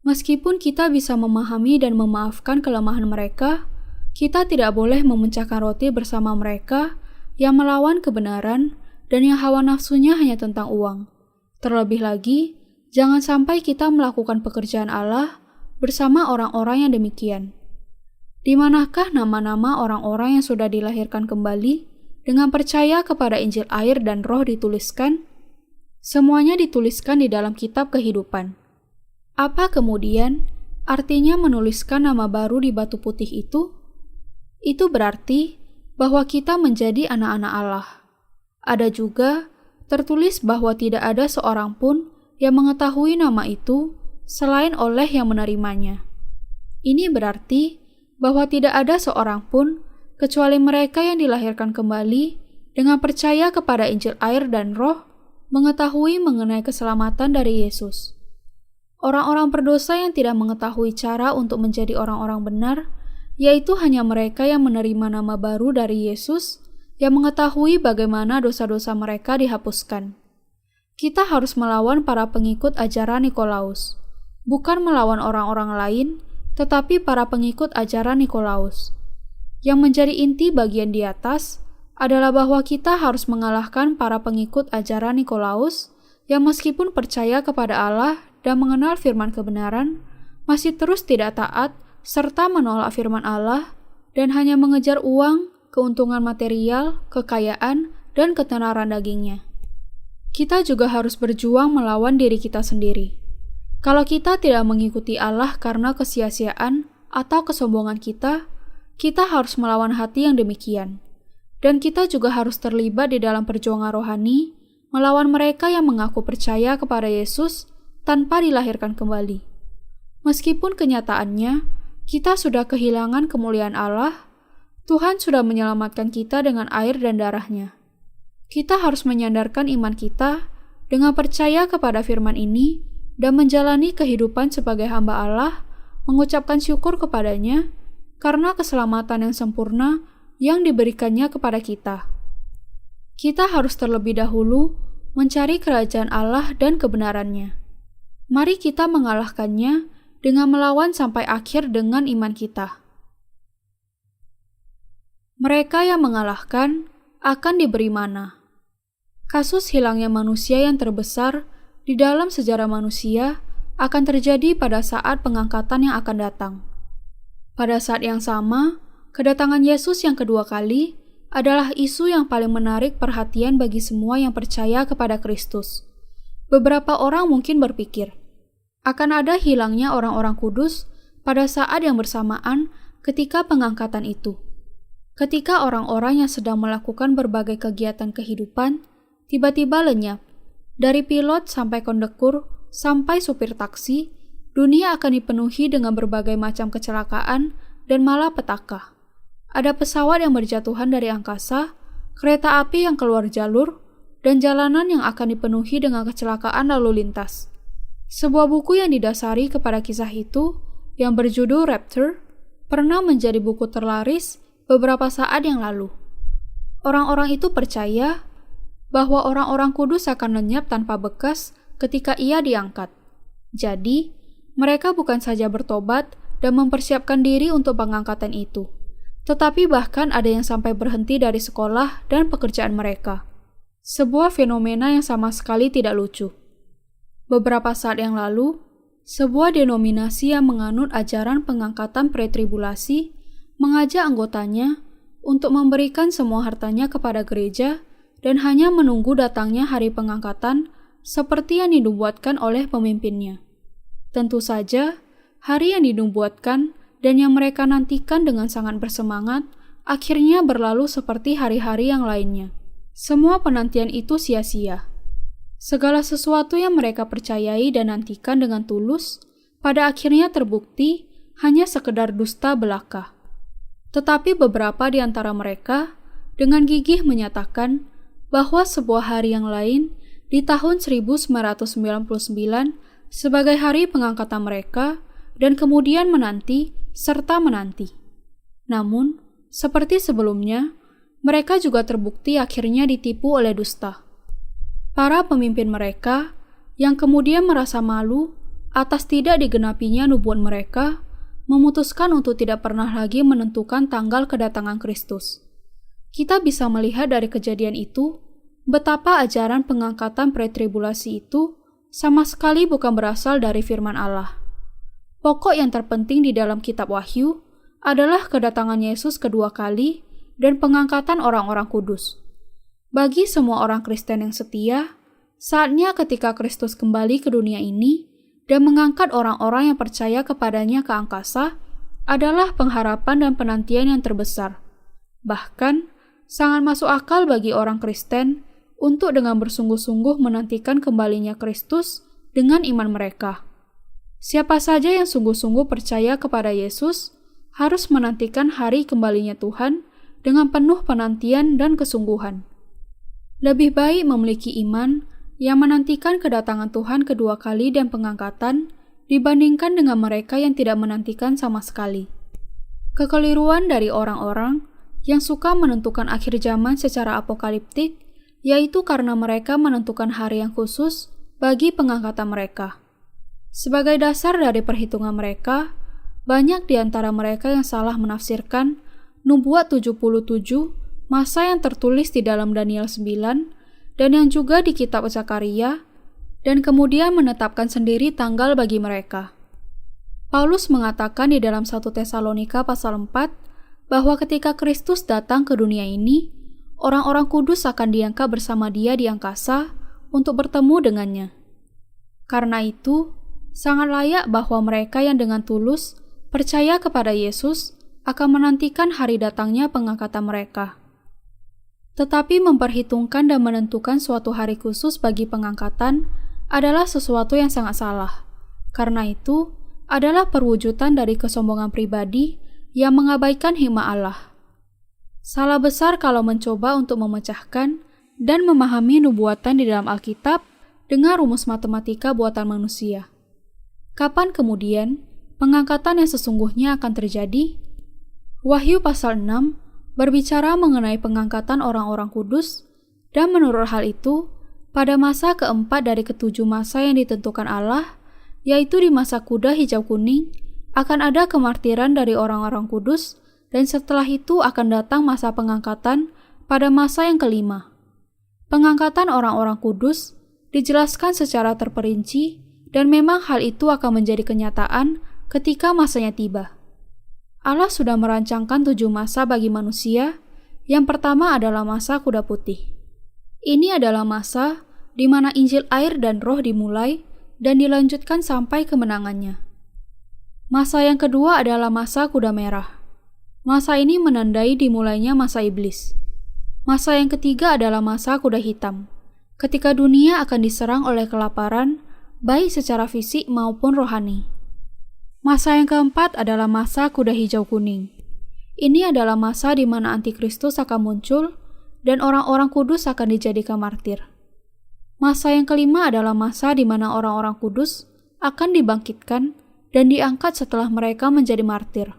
Meskipun kita bisa memahami dan memaafkan kelemahan mereka, kita tidak boleh memecahkan roti bersama mereka yang melawan kebenaran dan yang hawa nafsunya hanya tentang uang. Terlebih lagi, jangan sampai kita melakukan pekerjaan Allah bersama orang-orang yang demikian. Di manakah nama-nama orang-orang yang sudah dilahirkan kembali dengan percaya kepada Injil air dan roh dituliskan? Semuanya dituliskan di dalam kitab kehidupan. Apa kemudian artinya menuliskan nama baru di batu putih itu? Itu berarti bahwa kita menjadi anak-anak Allah. Ada juga tertulis bahwa tidak ada seorang pun yang mengetahui nama itu selain oleh yang menerimanya. Ini berarti bahwa tidak ada seorang pun kecuali mereka yang dilahirkan kembali dengan percaya kepada Injil air dan roh mengetahui mengenai keselamatan dari Yesus. Orang-orang berdosa yang tidak mengetahui cara untuk menjadi orang-orang benar, yaitu hanya mereka yang menerima nama baru dari Yesus, yang mengetahui bagaimana dosa-dosa mereka dihapuskan. Kita harus melawan para pengikut ajaran Nikolaus, bukan melawan orang-orang lain, tetapi para pengikut ajaran Nikolaus. Yang menjadi inti bagian di atas adalah bahwa kita harus mengalahkan para pengikut ajaran Nikolaus yang meskipun percaya kepada Allah dan mengenal firman kebenaran, masih terus tidak taat serta menolak firman Allah dan hanya mengejar uang, keuntungan material, kekayaan, dan ketenaran dagingnya. Kita juga harus berjuang melawan diri kita sendiri. Kalau kita tidak mengikuti Allah karena kesia-siaan atau kesombongan kita harus melawan hati yang demikian. Dan kita juga harus terlibat di dalam perjuangan rohani, melawan mereka yang mengaku percaya kepada Yesus tanpa dilahirkan kembali. Meskipun kenyataannya, kita sudah kehilangan kemuliaan Allah, Tuhan sudah menyelamatkan kita dengan air dan darah-Nya. Kita harus menyandarkan iman kita dengan percaya kepada firman ini dan menjalani kehidupan sebagai hamba Allah, mengucapkan syukur kepada-Nya karena keselamatan yang sempurna yang diberikannya kepada kita. Kita harus terlebih dahulu mencari kerajaan Allah dan kebenaran-Nya. Mari kita mengalahkannya dengan melawan sampai akhir dengan iman kita. Mereka yang mengalahkan akan diberi mana. Kasus hilangnya manusia yang terbesar di dalam sejarah manusia akan terjadi pada saat pengangkatan yang akan datang. Pada saat yang sama, kedatangan Yesus yang kedua kali adalah isu yang paling menarik perhatian bagi semua yang percaya kepada Kristus. Beberapa orang mungkin berpikir, akan ada hilangnya orang-orang kudus pada saat yang bersamaan ketika pengangkatan itu. Ketika orang-orang yang sedang melakukan berbagai kegiatan kehidupan tiba-tiba lenyap, dari pilot sampai kondektur sampai supir taksi, dunia akan dipenuhi dengan berbagai macam kecelakaan dan malapetaka. Ada pesawat yang berjatuhan dari angkasa, kereta api yang keluar jalur, dan jalanan yang akan dipenuhi dengan kecelakaan lalu lintas. Sebuah buku yang didasari kepada kisah itu, yang berjudul Rapture, pernah menjadi buku terlaris beberapa saat yang lalu. Orang-orang itu percaya bahwa orang-orang kudus akan lenyap tanpa bekas ketika ia diangkat. Jadi, mereka bukan saja bertobat dan mempersiapkan diri untuk pengangkatan itu, tetapi bahkan ada yang sampai berhenti dari sekolah dan pekerjaan mereka. Sebuah fenomena yang sama sekali tidak lucu. Beberapa saat yang lalu, sebuah denominasi yang menganut ajaran pengangkatan pretribulasi mengajak anggotanya untuk memberikan semua hartanya kepada gereja dan hanya menunggu datangnya hari pengangkatan seperti yang dinubuatkan oleh pemimpinnya. Tentu saja, hari yang dinubuatkan dan yang mereka nantikan dengan sangat bersemangat akhirnya berlalu seperti hari-hari yang lainnya. Semua penantian itu sia-sia. Segala sesuatu yang mereka percayai dan nantikan dengan tulus pada akhirnya terbukti hanya sekedar dusta belaka. Tetapi beberapa di antara mereka dengan gigih menyatakan bahwa sebuah hari yang lain di tahun 1999 sebagai hari pengangkatan mereka dan kemudian menanti serta menanti. Namun, seperti sebelumnya, mereka juga terbukti akhirnya ditipu oleh dusta. Para pemimpin mereka yang kemudian merasa malu atas tidak digenapinya nubuat mereka, memutuskan untuk tidak pernah lagi menentukan tanggal kedatangan Kristus. Kita bisa melihat dari kejadian itu, betapa ajaran pengangkatan pretribulasi itu sama sekali bukan berasal dari firman Allah. Pokok yang terpenting di dalam kitab Wahyu adalah kedatangan Yesus kedua kali dan pengangkatan orang-orang kudus. Bagi semua orang Kristen yang setia, saatnya ketika Kristus kembali ke dunia ini dan mengangkat orang-orang yang percaya kepadanya ke angkasa adalah pengharapan dan penantian yang terbesar. Bahkan, sangat masuk akal bagi orang Kristen untuk dengan bersungguh-sungguh menantikan kembalinya Kristus dengan iman mereka. Siapa saja yang sungguh-sungguh percaya kepada Yesus harus menantikan hari kembalinya Tuhan dengan penuh penantian dan kesungguhan. Lebih baik memiliki iman yang menantikan kedatangan Tuhan kedua kali dan pengangkatan dibandingkan dengan mereka yang tidak menantikan sama sekali. Kekeliruan dari orang-orang yang suka menentukan akhir zaman secara apokaliptik, yaitu karena mereka menentukan hari yang khusus bagi pengangkatan mereka. Sebagai dasar dari perhitungan mereka, banyak di antara mereka yang salah menafsirkan nubuat 77, masa yang tertulis di dalam Daniel 9, dan yang juga di kitab Zakaria, dan kemudian menetapkan sendiri tanggal bagi mereka. Paulus mengatakan di dalam 1 Tesalonika pasal 4, bahwa ketika Kristus datang ke dunia ini, orang-orang kudus akan diangkat bersama dia di angkasa untuk bertemu dengannya. Karena itu, Sangat layak bahwa mereka yang dengan tulus percaya kepada Yesus akan menantikan hari datangnya pengangkatan mereka. Tetapi memperhitungkan dan menentukan suatu hari khusus bagi pengangkatan adalah sesuatu yang sangat salah. Karena itu, adalah perwujudan dari kesombongan pribadi yang mengabaikan hikmah Allah. Salah besar kalau mencoba untuk memecahkan dan memahami nubuatan di dalam Alkitab dengan rumus matematika buatan manusia. Kapan kemudian pengangkatan yang sesungguhnya akan terjadi? Wahyu pasal 6 berbicara mengenai pengangkatan orang-orang kudus, dan menurut hal itu, pada masa keempat dari ketujuh masa yang ditentukan Allah, yaitu di masa kuda hijau kuning, akan ada kemartiran dari orang-orang kudus, dan setelah itu akan datang masa pengangkatan pada masa yang kelima. Pengangkatan orang-orang kudus dijelaskan secara terperinci, dan memang hal itu akan menjadi kenyataan ketika masanya tiba. Allah sudah merancangkan 7 masa bagi manusia. Yang pertama adalah masa kuda putih. Ini adalah masa di mana Injil air dan roh dimulai dan dilanjutkan sampai kemenangannya. Masa yang kedua adalah masa kuda merah. Masa ini menandai dimulainya masa iblis. Masa yang ketiga adalah masa kuda hitam, ketika dunia akan diserang oleh kelaparan, baik secara fisik maupun rohani. Masa yang keempat adalah masa kuda hijau kuning. Ini adalah masa di mana antikristus akan muncul dan orang-orang kudus akan dijadikan martir. Masa yang kelima adalah masa di mana orang-orang kudus akan dibangkitkan dan diangkat setelah mereka menjadi martir.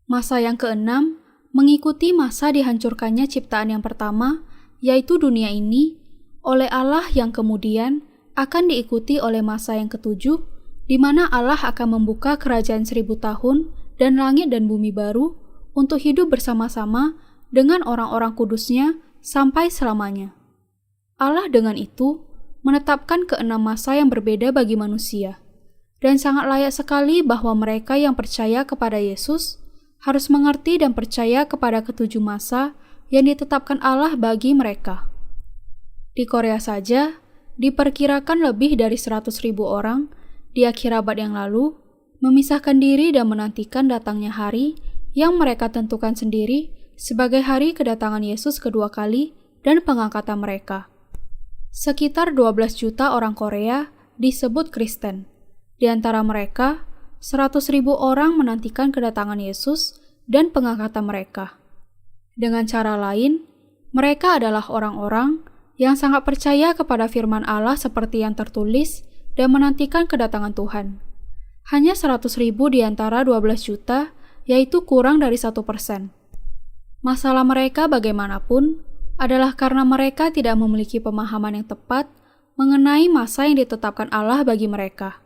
Masa yang keenam mengikuti masa dihancurkannya ciptaan yang pertama, yaitu dunia ini, oleh Allah yang kemudian akan diikuti oleh masa yang ketujuh, di mana Allah akan membuka kerajaan 1000 tahun dan langit dan bumi baru untuk hidup bersama-sama dengan orang-orang kudusnya sampai selamanya. Allah dengan itu menetapkan keenam masa yang berbeda bagi manusia, dan sangat layak sekali bahwa mereka yang percaya kepada Yesus harus mengerti dan percaya kepada ketujuh masa yang ditetapkan Allah bagi mereka. Di Korea saja, diperkirakan lebih dari 100.000 orang di akhir abad yang lalu memisahkan diri dan menantikan datangnya hari yang mereka tentukan sendiri sebagai hari kedatangan Yesus kedua kali dan pengangkatan mereka. Sekitar 12 juta orang Korea disebut Kristen. Di antara mereka, 100.000 orang menantikan kedatangan Yesus dan pengangkatan mereka. Dengan cara lain, mereka adalah orang-orang yang sangat percaya kepada firman Allah seperti yang tertulis dan menantikan kedatangan Tuhan. Hanya 100.000 di antara 12 juta, yaitu kurang dari 1%. Masalah mereka bagaimanapun adalah karena mereka tidak memiliki pemahaman yang tepat mengenai masa yang ditetapkan Allah bagi mereka.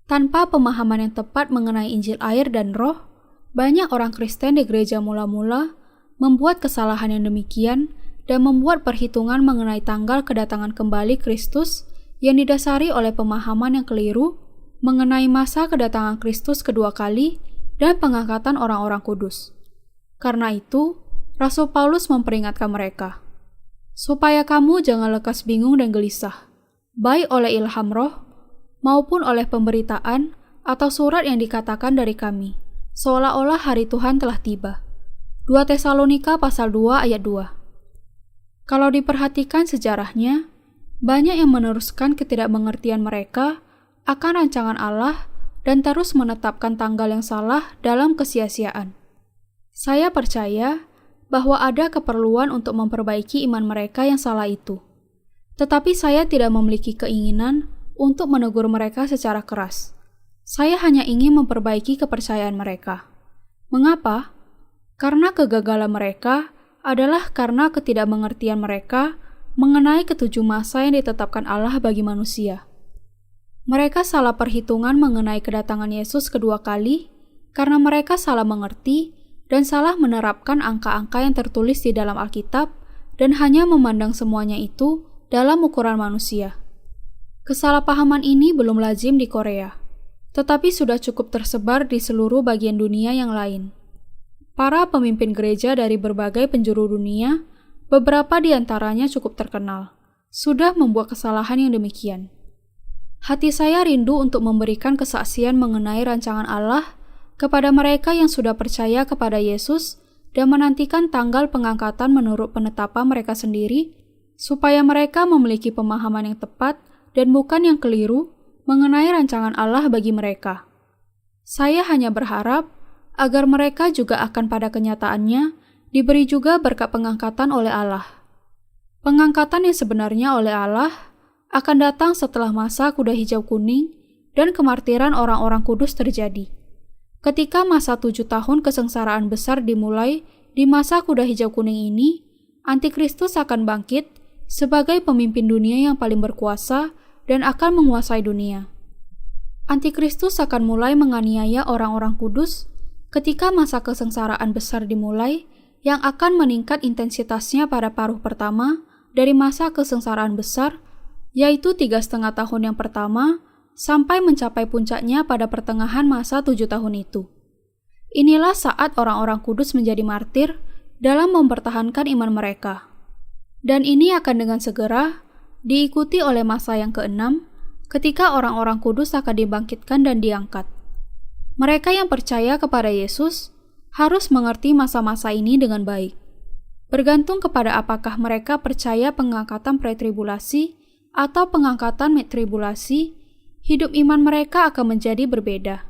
Tanpa pemahaman yang tepat mengenai Injil air dan roh, banyak orang Kristen di gereja mula-mula membuat kesalahan yang demikian dan membuat perhitungan mengenai tanggal kedatangan kembali Kristus yang didasari oleh pemahaman yang keliru mengenai masa kedatangan Kristus kedua kali dan pengangkatan orang-orang kudus. Karena itu, Rasul Paulus memperingatkan mereka, supaya kamu jangan lekas bingung dan gelisah, baik oleh ilham roh, maupun oleh pemberitaan atau surat yang dikatakan dari kami, seolah-olah hari Tuhan telah tiba. 2 Tesalonika pasal 2 ayat 2. Kalau diperhatikan sejarahnya, banyak yang meneruskan ketidakmengertian mereka akan rancangan Allah dan terus menetapkan tanggal yang salah dalam kesia-siaan. Saya percaya bahwa ada keperluan untuk memperbaiki iman mereka yang salah itu. Tetapi saya tidak memiliki keinginan untuk menegur mereka secara keras. Saya hanya ingin memperbaiki kepercayaan mereka. Mengapa? Karena kegagalan mereka adalah karena ketidakmengertian mereka mengenai ketujuh masa yang ditetapkan Allah bagi manusia. Mereka salah perhitungan mengenai kedatangan Yesus kedua kali karena mereka salah mengerti dan salah menerapkan angka-angka yang tertulis di dalam Alkitab dan hanya memandang semuanya itu dalam ukuran manusia. Kesalahpahaman ini belum lazim di Korea, tetapi sudah cukup tersebar di seluruh bagian dunia yang lain. Para pemimpin gereja dari berbagai penjuru dunia, beberapa di antaranya cukup terkenal, sudah membuat kesalahan yang demikian. Hati saya rindu untuk memberikan kesaksian mengenai rancangan Allah kepada mereka yang sudah percaya kepada Yesus dan menantikan tanggal pengangkatan menurut penetapan mereka sendiri, supaya mereka memiliki pemahaman yang tepat dan bukan yang keliru mengenai rancangan Allah bagi mereka. Saya hanya berharap agar mereka juga akan pada kenyataannya diberi juga berkat pengangkatan oleh Allah. Pengangkatan yang sebenarnya oleh Allah akan datang setelah masa kuda hijau kuning dan kemartiran orang-orang kudus terjadi. Ketika masa 7 tahun kesengsaraan besar dimulai di masa kuda hijau kuning ini, Antikristus akan bangkit sebagai pemimpin dunia yang paling berkuasa dan akan menguasai dunia. Antikristus akan mulai menganiaya orang-orang kudus ketika masa kesengsaraan besar dimulai, yang akan meningkat intensitasnya pada paruh pertama dari masa kesengsaraan besar, yaitu 3,5 tahun yang pertama, sampai mencapai puncaknya pada pertengahan masa 7 tahun itu. Inilah saat orang-orang kudus menjadi martir dalam mempertahankan iman mereka. Dan ini akan dengan segera diikuti oleh masa yang ke-6, ketika orang-orang kudus akan dibangkitkan dan diangkat. Mereka yang percaya kepada Yesus harus mengerti masa-masa ini dengan baik. Bergantung kepada apakah mereka percaya pengangkatan pretribulasi atau pengangkatan mid-tribulasi, hidup iman mereka akan menjadi berbeda.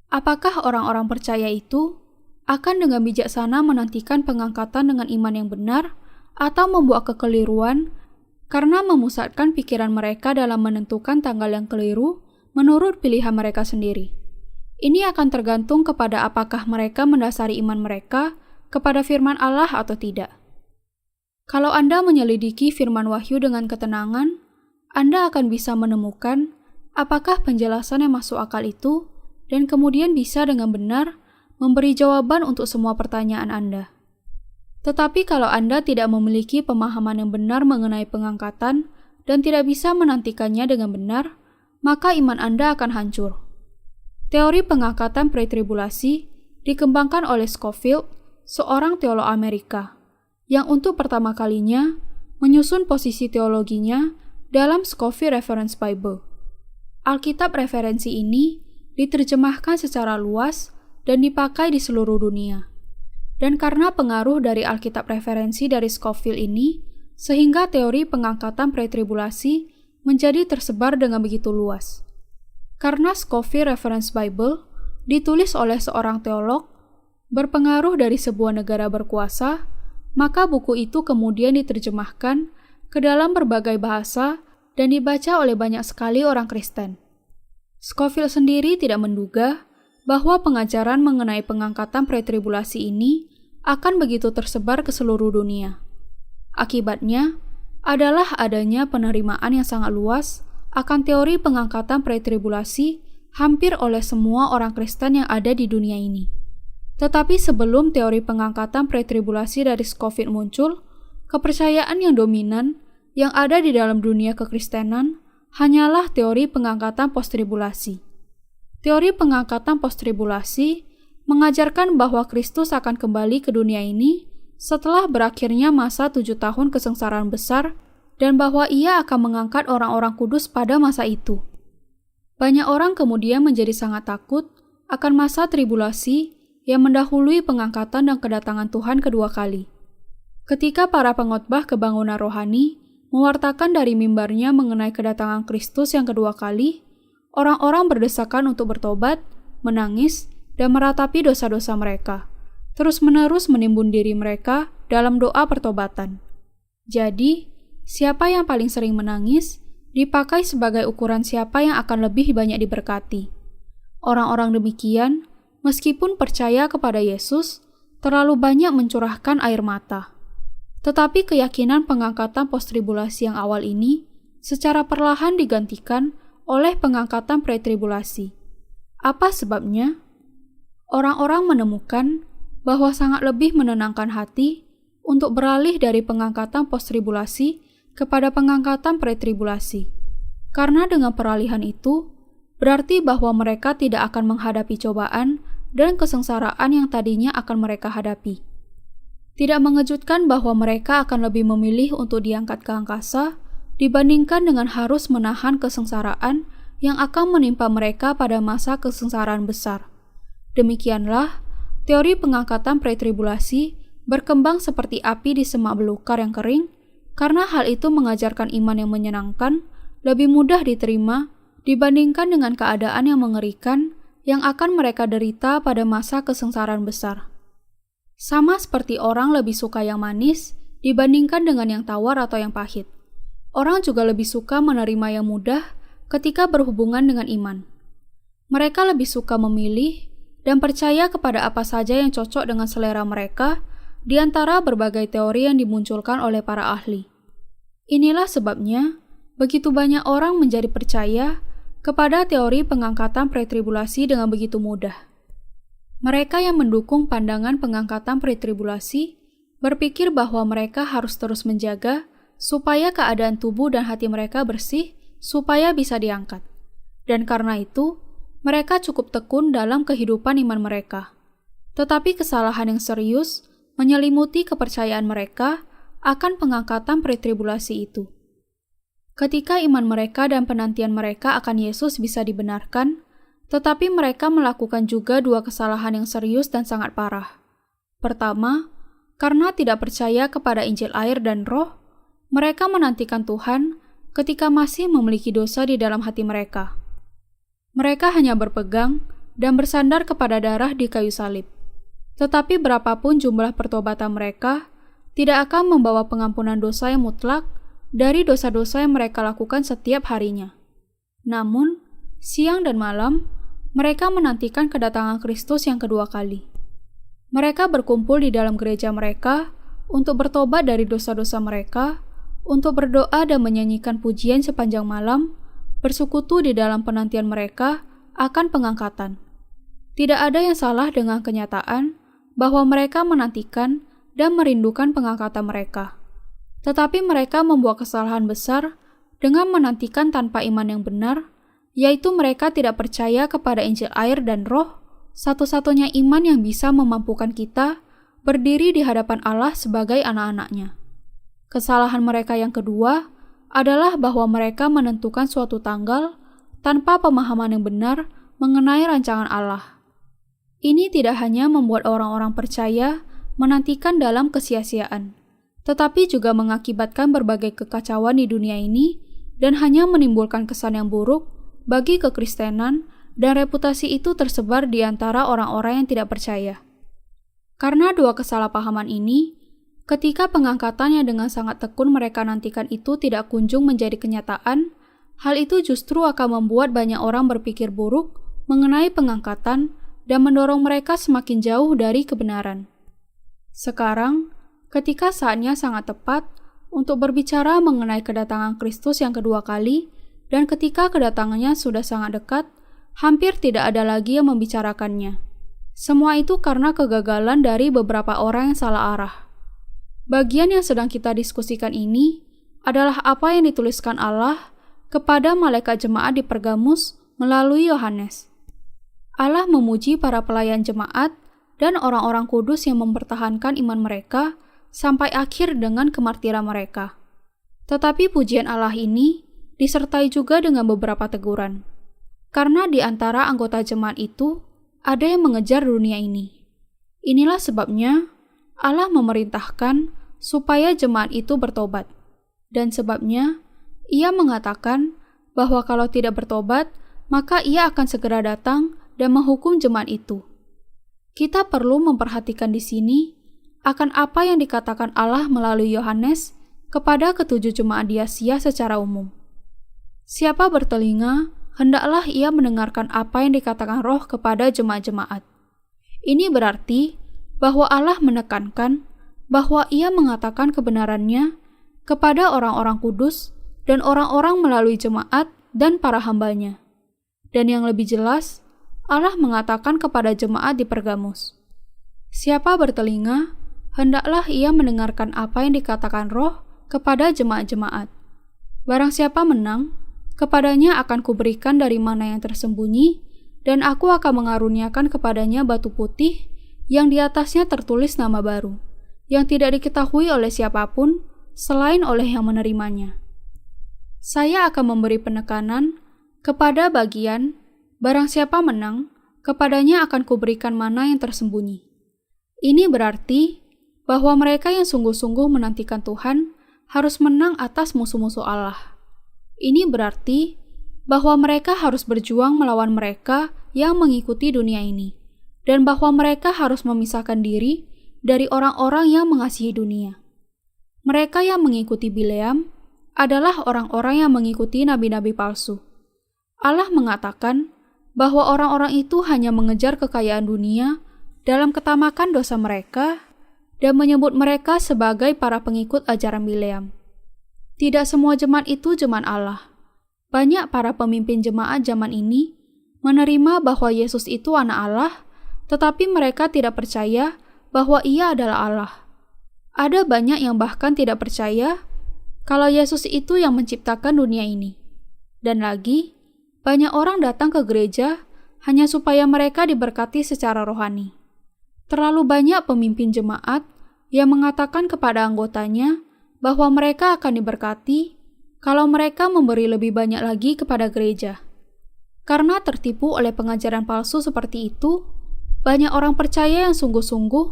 Apakah orang-orang percaya itu akan dengan bijaksana menantikan pengangkatan dengan iman yang benar, atau membuat kekeliruan karena memusatkan pikiran mereka dalam menentukan tanggal yang keliru menurut pilihan mereka sendiri? Ini akan tergantung kepada apakah mereka mendasari iman mereka kepada firman Allah atau tidak. Kalau Anda menyelidiki firman wahyu dengan ketenangan, Anda akan bisa menemukan apakah penjelasan yang masuk akal itu dan kemudian bisa dengan benar memberi jawaban untuk semua pertanyaan Anda. Tetapi kalau Anda tidak memiliki pemahaman yang benar mengenai pengangkatan dan tidak bisa menantikannya dengan benar, maka iman Anda akan hancur. Teori pengangkatan pretribulasi dikembangkan oleh Scofield, seorang teolog Amerika, yang untuk pertama kalinya menyusun posisi teologinya dalam Scofield Reference Bible. Alkitab referensi ini diterjemahkan secara luas dan dipakai di seluruh dunia. Dan karena pengaruh dari Alkitab referensi dari Scofield ini, sehingga teori pengangkatan pretribulasi menjadi tersebar dengan begitu luas. Karena Scofield Reference Bible ditulis oleh seorang teolog berpengaruh dari sebuah negara berkuasa, maka buku itu kemudian diterjemahkan ke dalam berbagai bahasa dan dibaca oleh banyak sekali orang Kristen. Scofield sendiri tidak menduga bahwa pengajaran mengenai pengangkatan pretribulasi ini akan begitu tersebar ke seluruh dunia. Akibatnya adalah adanya penerimaan yang sangat luas akan teori pengangkatan pretribulasi hampir oleh semua orang Kristen yang ada di dunia ini. Tetapi sebelum teori pengangkatan pretribulasi dari Scofield muncul, kepercayaan yang dominan yang ada di dalam dunia kekristenan hanyalah teori pengangkatan postribulasi. Teori pengangkatan postribulasi mengajarkan bahwa Kristus akan kembali ke dunia ini setelah berakhirnya masa 7 tahun kesengsaraan besar dan bahwa ia akan mengangkat orang-orang kudus pada masa itu. Banyak orang kemudian menjadi sangat takut akan masa tribulasi yang mendahului pengangkatan dan kedatangan Tuhan kedua kali. Ketika para pengkhotbah kebangunan rohani mewartakan dari mimbarnya mengenai kedatangan Kristus yang kedua kali, orang-orang berdesakan untuk bertobat, menangis, dan meratapi dosa-dosa mereka, terus-menerus menimbun diri mereka dalam doa pertobatan. Jadi, siapa yang paling sering menangis dipakai sebagai ukuran siapa yang akan lebih banyak diberkati. Orang-orang demikian, meskipun percaya kepada Yesus, terlalu banyak mencurahkan air mata. Tetapi keyakinan pengangkatan postribulasi yang awal ini secara perlahan digantikan oleh pengangkatan pretribulasi. Apa sebabnya? Orang-orang menemukan bahwa sangat lebih menenangkan hati untuk beralih dari pengangkatan postribulasi kepada pengangkatan pretribulasi. Karena dengan peralihan itu, berarti bahwa mereka tidak akan menghadapi cobaan dan kesengsaraan yang tadinya akan mereka hadapi. Tidak mengejutkan bahwa mereka akan lebih memilih untuk diangkat ke angkasa dibandingkan dengan harus menahan kesengsaraan yang akan menimpa mereka pada masa kesengsaraan besar. Demikianlah, teori pengangkatan pretribulasi berkembang seperti api di semak belukar yang kering, karena hal itu mengajarkan iman yang menyenangkan, lebih mudah diterima dibandingkan dengan keadaan yang mengerikan yang akan mereka derita pada masa kesengsaraan besar. Sama seperti orang lebih suka yang manis dibandingkan dengan yang tawar atau yang pahit. Orang juga lebih suka menerima yang mudah ketika berhubungan dengan iman. Mereka lebih suka memilih dan percaya kepada apa saja yang cocok dengan selera mereka di antara berbagai teori yang dimunculkan oleh para ahli. Inilah sebabnya begitu banyak orang menjadi percaya kepada teori pengangkatan pretribulasi dengan begitu mudah. Mereka yang mendukung pandangan pengangkatan pretribulasi berpikir bahwa mereka harus terus menjaga supaya keadaan tubuh dan hati mereka bersih supaya bisa diangkat. Dan karena itu, mereka cukup tekun dalam kehidupan iman mereka. Tetapi kesalahan yang serius menyelimuti kepercayaan mereka akan pengangkatan pretribulasi itu. Ketika iman mereka dan penantian mereka akan Yesus bisa dibenarkan, tetapi mereka melakukan juga dua kesalahan yang serius dan sangat parah. Pertama, karena tidak percaya kepada Injil air dan Roh, mereka menantikan Tuhan ketika masih memiliki dosa di dalam hati mereka. Mereka hanya berpegang dan bersandar kepada darah di kayu salib. Tetapi berapapun jumlah pertobatan mereka, tidak akan membawa pengampunan dosa yang mutlak dari dosa-dosa yang mereka lakukan setiap harinya. Namun, siang dan malam, mereka menantikan kedatangan Kristus yang kedua kali. Mereka berkumpul di dalam gereja mereka untuk bertobat dari dosa-dosa mereka, untuk berdoa dan menyanyikan pujian sepanjang malam, bersekutu di dalam penantian mereka akan pengangkatan. Tidak ada yang salah dengan kenyataan bahwa mereka menantikan dan merindukan pengangkatan mereka. Tetapi mereka membuat kesalahan besar dengan menantikan tanpa iman yang benar, yaitu mereka tidak percaya kepada Injil air dan Roh, satu-satunya iman yang bisa memampukan kita berdiri di hadapan Allah sebagai anak-anak-Nya. Kesalahan mereka yang kedua adalah bahwa mereka menentukan suatu tanggal tanpa pemahaman yang benar mengenai rancangan Allah. Ini tidak hanya membuat orang-orang percaya menantikan dalam kesia-siaan, tetapi juga mengakibatkan berbagai kekacauan di dunia ini dan hanya menimbulkan kesan yang buruk bagi kekristenan, dan reputasi itu tersebar di antara orang-orang yang tidak percaya. Karena dua kesalahpahaman ini, ketika pengangkatan yang dengan sangat tekun mereka nantikan itu tidak kunjung menjadi kenyataan, hal itu justru akan membuat banyak orang berpikir buruk mengenai pengangkatan dan mendorong mereka semakin jauh dari kebenaran. Sekarang, ketika saatnya sangat tepat untuk berbicara mengenai kedatangan Kristus yang kedua kali, dan ketika kedatangannya sudah sangat dekat, hampir tidak ada lagi yang membicarakannya. Semua itu karena kegagalan dari beberapa orang yang salah arah. Bagian yang sedang kita diskusikan ini adalah apa yang dituliskan Allah kepada malaikat jemaat di Pergamus melalui Yohanes. Allah memuji para pelayan jemaat dan orang-orang kudus yang mempertahankan iman mereka sampai akhir dengan kemartiran mereka. Tetapi pujian Allah ini disertai juga dengan beberapa teguran. Karena di antara anggota jemaat itu, ada yang mengejar dunia ini. Inilah sebabnya Allah memerintahkan supaya jemaat itu bertobat. Dan sebabnya, Ia mengatakan bahwa kalau tidak bertobat, maka Ia akan segera datang dan menghukum jemaat itu. Kita perlu memperhatikan di sini akan apa yang dikatakan Allah melalui Yohanes kepada ketujuh jemaat di Asia secara umum. Siapa bertelinga, hendaklah ia mendengarkan apa yang dikatakan Roh kepada jemaat-jemaat. Ini berarti bahwa Allah menekankan bahwa Ia mengatakan kebenarannya kepada orang-orang kudus dan orang-orang melalui jemaat dan para hambanya. Dan yang lebih jelas, Allah mengatakan kepada jemaat di Pergamus, siapa bertelinga, hendaklah ia mendengarkan apa yang dikatakan Roh kepada jemaat-jemaat. Barang siapa menang, kepadanya akan kuberikan dari mana yang tersembunyi, dan aku akan mengaruniakan kepadanya batu putih yang di atasnya tertulis nama baru, yang tidak diketahui oleh siapapun selain oleh yang menerimanya. Saya akan memberi penekanan kepada bagian barang siapa menang, kepadanya akan kuberikan mana yang tersembunyi. Ini berarti bahwa mereka yang sungguh-sungguh menantikan Tuhan harus menang atas musuh-musuh Allah. Ini berarti bahwa mereka harus berjuang melawan mereka yang mengikuti dunia ini, dan bahwa mereka harus memisahkan diri dari orang-orang yang mengasihi dunia. Mereka yang mengikuti Bileam adalah orang-orang yang mengikuti nabi-nabi palsu. Allah mengatakan bahwa orang-orang itu hanya mengejar kekayaan dunia dalam ketamakan dosa mereka dan menyebut mereka sebagai para pengikut ajaran Bileam. Tidak semua jemaat itu jemaat Allah. Banyak para pemimpin jemaat zaman ini menerima bahwa Yesus itu anak Allah, tetapi mereka tidak percaya bahwa Ia adalah Allah. Ada banyak yang bahkan tidak percaya kalau Yesus itu yang menciptakan dunia ini. Dan lagi, banyak orang datang ke gereja hanya supaya mereka diberkati secara rohani. Terlalu banyak pemimpin jemaat yang mengatakan kepada anggotanya bahwa mereka akan diberkati kalau mereka memberi lebih banyak lagi kepada gereja. Karena tertipu oleh pengajaran palsu seperti itu, banyak orang percaya yang sungguh-sungguh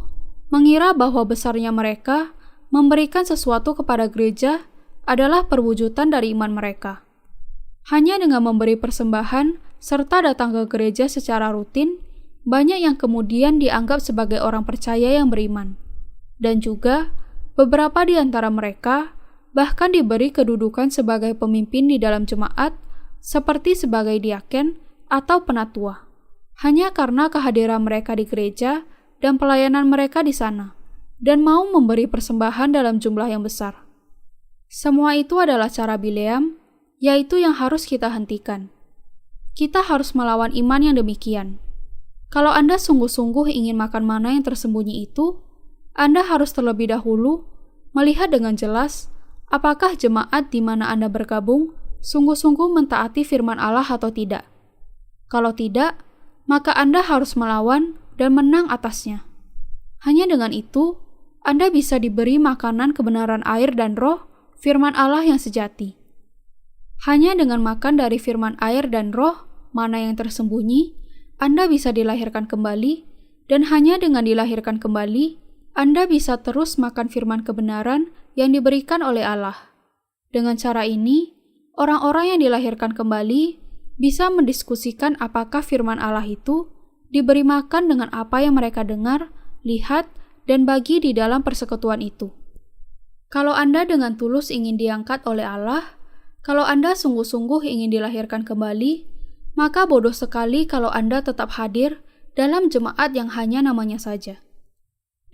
mengira bahwa besarnya mereka memberikan sesuatu kepada gereja adalah perwujudan dari iman mereka. Hanya dengan memberi persembahan serta datang ke gereja secara rutin, banyak yang kemudian dianggap sebagai orang percaya yang beriman. Dan juga, beberapa di antara mereka bahkan diberi kedudukan sebagai pemimpin di dalam jemaat, seperti sebagai diaken atau penatua, hanya karena kehadiran mereka di gereja dan pelayanan mereka di sana, dan mau memberi persembahan dalam jumlah yang besar. Semua itu adalah cara Bileam, yaitu yang harus kita hentikan. Kita harus melawan iman yang demikian. Kalau Anda sungguh-sungguh ingin makan mana yang tersembunyi itu, Anda harus terlebih dahulu melihat dengan jelas apakah jemaat di mana Anda bergabung sungguh-sungguh mentaati firman Allah atau tidak. Kalau tidak, maka Anda harus melawan dan menang atasnya. Hanya dengan itu, Anda bisa diberi makanan kebenaran air dan roh, firman Allah yang sejati. Hanya dengan makan dari firman air dan roh, mana yang tersembunyi, Anda bisa dilahirkan kembali, dan hanya dengan dilahirkan kembali, Anda bisa terus makan firman kebenaran yang diberikan oleh Allah. Dengan cara ini, orang-orang yang dilahirkan kembali bisa mendiskusikan apakah firman Allah itu diberi makan dengan apa yang mereka dengar, lihat, dan bagi di dalam persekutuan itu. Kalau Anda dengan tulus ingin diangkat oleh Allah, kalau Anda sungguh-sungguh ingin dilahirkan kembali, maka bodoh sekali kalau Anda tetap hadir dalam jemaat yang hanya namanya saja.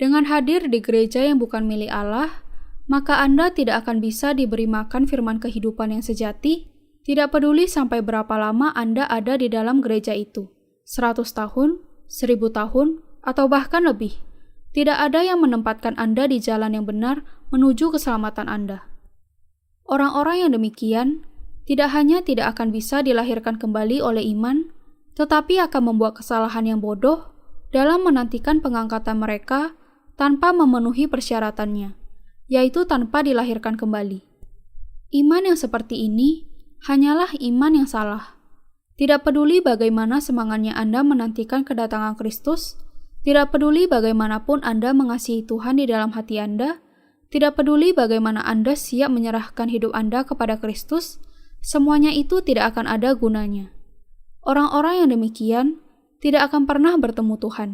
Dengan hadir di gereja yang bukan milik Allah, maka Anda tidak akan bisa diberi makan firman kehidupan yang sejati, tidak peduli sampai berapa lama Anda ada di dalam gereja itu, 100 tahun, 1000 tahun, atau bahkan lebih. Tidak ada yang menempatkan Anda di jalan yang benar menuju keselamatan Anda. Orang-orang yang demikian tidak hanya tidak akan bisa dilahirkan kembali oleh iman, tetapi akan membuat kesalahan yang bodoh dalam menantikan pengangkatan mereka tanpa memenuhi persyaratannya, yaitu tanpa dilahirkan kembali. Iman yang seperti ini hanyalah iman yang salah. Tidak peduli bagaimana semangatnya Anda menantikan kedatangan Kristus, tidak peduli bagaimanapun Anda mengasihi Tuhan di dalam hati Anda, tidak peduli bagaimana Anda siap menyerahkan hidup Anda kepada Kristus, semuanya itu tidak akan ada gunanya. Orang-orang yang demikian tidak akan pernah bertemu Tuhan.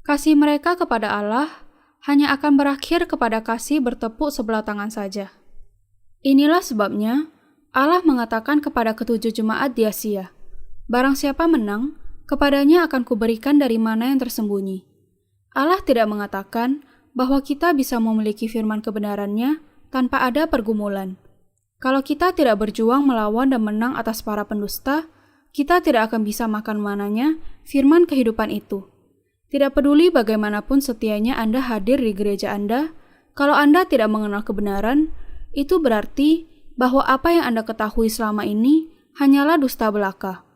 Kasih mereka kepada Allah hanya akan berakhir kepada kasih bertepuk sebelah tangan saja. Inilah sebabnya Allah mengatakan kepada ketujuh jemaat di Asia, "Barang siapa menang, kepadanya akan kuberikan dari mana yang tersembunyi." Allah tidak mengatakan bahwa kita bisa memiliki firman kebenarannya tanpa ada pergumulan. Kalau kita tidak berjuang melawan dan menang atas para pendusta, kita tidak akan bisa makan mananya firman kehidupan itu. Tidak peduli bagaimanapun setianya Anda hadir di gereja Anda, kalau Anda tidak mengenal kebenaran, itu berarti bahwa apa yang Anda ketahui selama ini hanyalah dusta belaka.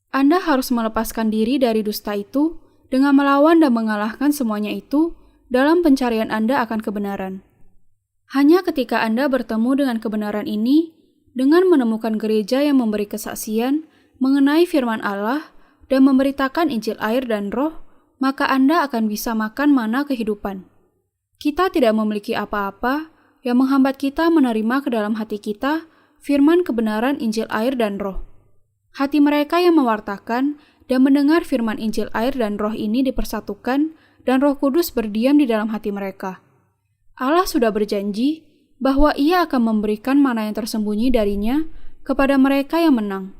Anda harus melepaskan diri dari dusta itu dengan melawan dan mengalahkan semuanya itu dalam pencarian Anda akan kebenaran. Hanya ketika Anda bertemu dengan kebenaran ini dengan menemukan gereja yang memberi kesaksian mengenai firman Allah dan memberitakan Injil air dan roh, maka Anda akan bisa makan mana kehidupan. Kita tidak memiliki apa-apa yang menghambat kita menerima ke dalam hati kita firman kebenaran Injil air dan roh. Hati mereka yang mewartakan dan mendengar firman Injil air dan roh ini dipersatukan dan Roh Kudus berdiam di dalam hati mereka. Allah sudah berjanji bahwa Ia akan memberikan mana yang tersembunyi darinya kepada mereka yang menang.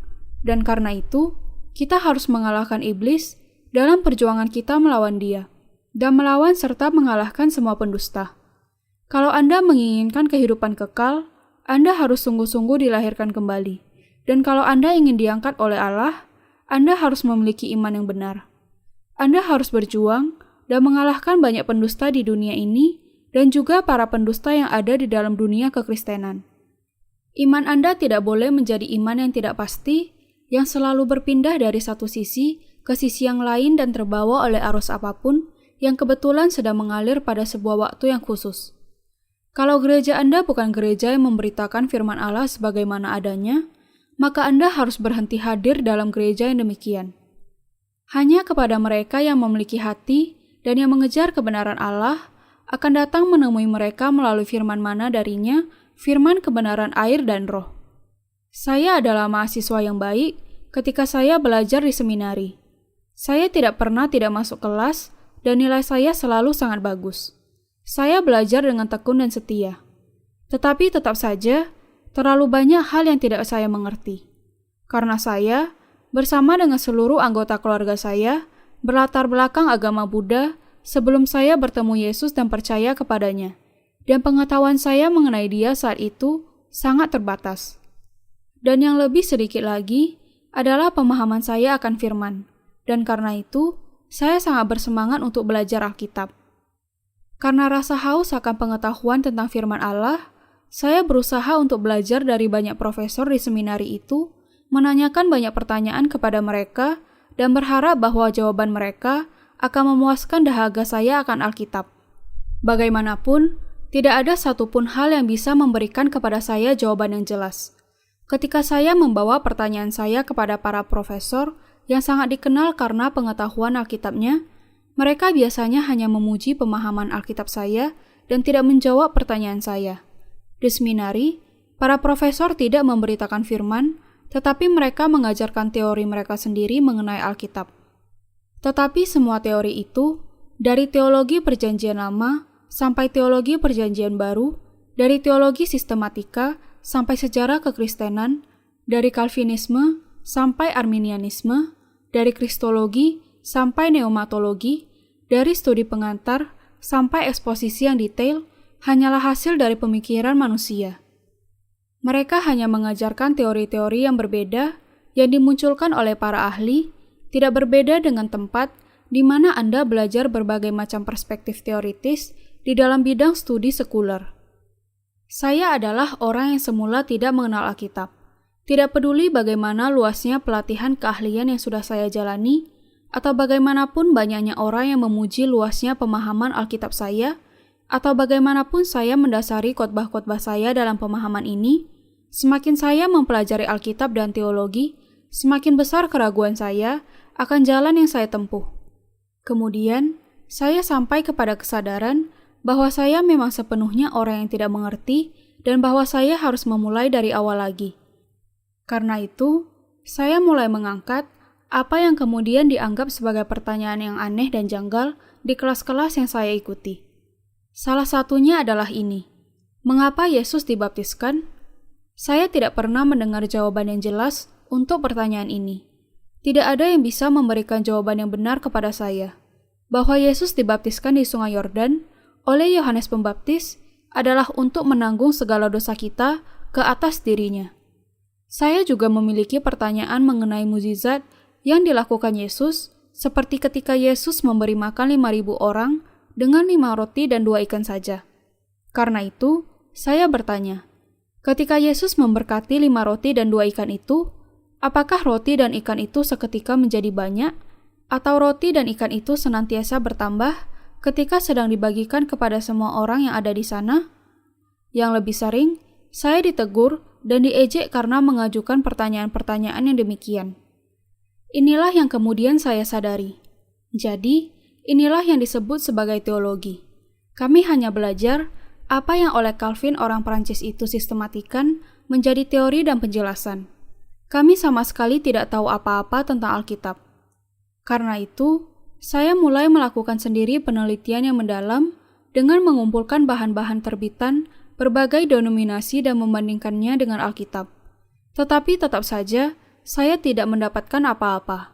Dan karena itu, kita harus mengalahkan iblis dalam perjuangan kita melawan dia, dan melawan serta mengalahkan semua pendusta. Kalau Anda menginginkan kehidupan kekal, Anda harus sungguh-sungguh dilahirkan kembali. Dan kalau Anda ingin diangkat oleh Allah, Anda harus memiliki iman yang benar. Anda harus berjuang dan mengalahkan banyak pendusta di dunia ini dan juga para pendusta yang ada di dalam dunia kekristenan. Iman Anda tidak boleh menjadi iman yang tidak pasti, yang selalu berpindah dari satu sisi ke sisi yang lain dan terbawa oleh arus apapun yang kebetulan sedang mengalir pada sebuah waktu yang khusus. Kalau gereja Anda bukan gereja yang memberitakan firman Allah sebagaimana adanya, maka Anda harus berhenti hadir dalam gereja yang demikian. Hanya kepada mereka yang memiliki hati dan yang mengejar kebenaran Allah akan datang menemui mereka melalui firman mana darinya, firman kebenaran air dan roh. Saya adalah mahasiswa yang baik ketika saya belajar di seminari. Saya tidak pernah tidak masuk kelas dan nilai saya selalu sangat bagus. Saya belajar dengan tekun dan setia. Tetapi tetap saja, terlalu banyak hal yang tidak saya mengerti. Karena saya, bersama dengan seluruh anggota keluarga saya, berlatar belakang agama Buddha sebelum saya bertemu Yesus dan percaya kepadanya. Dan pengetahuan saya mengenai dia saat itu sangat terbatas. Dan yang lebih sedikit lagi adalah pemahaman saya akan firman. Dan karena itu, saya sangat bersemangat untuk belajar Alkitab. Karena rasa haus akan pengetahuan tentang firman Allah, saya berusaha untuk belajar dari banyak profesor di seminari itu, menanyakan banyak pertanyaan kepada mereka, dan berharap bahwa jawaban mereka akan memuaskan dahaga saya akan Alkitab. Bagaimanapun, tidak ada satupun hal yang bisa memberikan kepada saya jawaban yang jelas. Ketika saya membawa pertanyaan saya kepada para profesor yang sangat dikenal karena pengetahuan Alkitabnya, mereka biasanya hanya memuji pemahaman Alkitab saya dan tidak menjawab pertanyaan saya. Di seminari, para profesor tidak memberitakan firman, tetapi mereka mengajarkan teori mereka sendiri mengenai Alkitab. Tetapi semua teori itu, dari teologi Perjanjian Lama sampai teologi Perjanjian Baru, dari teologi sistematika sampai sejarah kekristenan, dari Calvinisme sampai Arminianisme, dari Kristologi sampai Pneumatologi, dari studi pengantar sampai eksposisi yang detail, hanyalah hasil dari pemikiran manusia. Mereka hanya mengajarkan teori-teori yang berbeda yang dimunculkan oleh para ahli, tidak berbeda dengan tempat di mana Anda belajar berbagai macam perspektif teoritis di dalam bidang studi sekuler. Saya adalah orang yang semula tidak mengenal Alkitab. Tidak peduli bagaimana luasnya pelatihan keahlian yang sudah saya jalani, atau bagaimanapun banyaknya orang yang memuji luasnya pemahaman Alkitab saya, atau bagaimanapun saya mendasari khotbah-khotbah saya dalam pemahaman ini, semakin saya mempelajari Alkitab dan teologi, semakin besar keraguan saya akan jalan yang saya tempuh. Kemudian, saya sampai kepada kesadaran bahwa saya memang sepenuhnya orang yang tidak mengerti dan bahwa saya harus memulai dari awal lagi. Karena itu, saya mulai mengangkat apa yang kemudian dianggap sebagai pertanyaan yang aneh dan janggal di kelas-kelas yang saya ikuti. Salah satunya adalah ini: mengapa Yesus dibaptiskan? Saya tidak pernah mendengar jawaban yang jelas untuk pertanyaan ini. Tidak ada yang bisa memberikan jawaban yang benar kepada saya. Bahwa Yesus dibaptiskan di Sungai Yordan oleh Yohanes Pembaptis adalah untuk menanggung segala dosa kita ke atas dirinya. Saya juga memiliki pertanyaan mengenai mukjizat yang dilakukan Yesus, seperti ketika Yesus memberi makan 5.000 orang dengan 5 roti dan 2 ikan saja. Karena itu, saya bertanya, ketika Yesus memberkati 5 roti dan 2 ikan itu, apakah roti dan ikan itu seketika menjadi banyak, atau roti dan ikan itu senantiasa bertambah ketika sedang dibagikan kepada semua orang yang ada di sana? Yang lebih sering, saya ditegur dan diejek karena mengajukan pertanyaan-pertanyaan yang demikian. Inilah yang kemudian saya sadari. Jadi, inilah yang disebut sebagai teologi. Kami hanya belajar apa yang oleh Calvin orang Prancis itu sistematikan menjadi teori dan penjelasan. Kami sama sekali tidak tahu apa-apa tentang Alkitab. Karena itu, saya mulai melakukan sendiri penelitian yang mendalam dengan mengumpulkan bahan-bahan terbitan berbagai denominasi dan membandingkannya dengan Alkitab. Tetapi tetap saja, saya tidak mendapatkan apa-apa.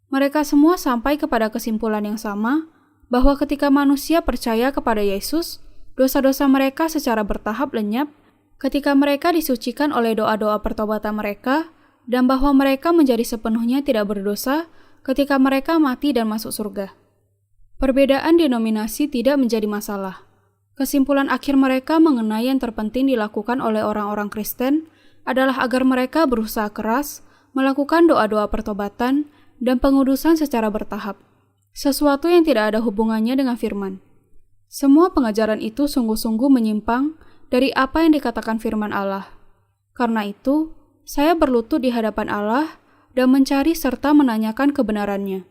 Mereka semua sampai kepada kesimpulan yang sama, bahwa ketika manusia percaya kepada Yesus, dosa-dosa mereka secara bertahap lenyap, ketika mereka disucikan oleh doa-doa pertobatan mereka, dan bahwa mereka menjadi sepenuhnya tidak berdosa ketika mereka mati dan masuk surga. Perbedaan denominasi tidak menjadi masalah. Kesimpulan akhir mereka mengenai yang terpenting dilakukan oleh orang-orang Kristen adalah agar mereka berusaha keras melakukan doa-doa pertobatan dan pengudusan secara bertahap, sesuatu yang tidak ada hubungannya dengan firman. Semua pengajaran itu sungguh-sungguh menyimpang dari apa yang dikatakan firman Allah. Karena itu, saya berlutut di hadapan Allah dan mencari serta menanyakan kebenarannya.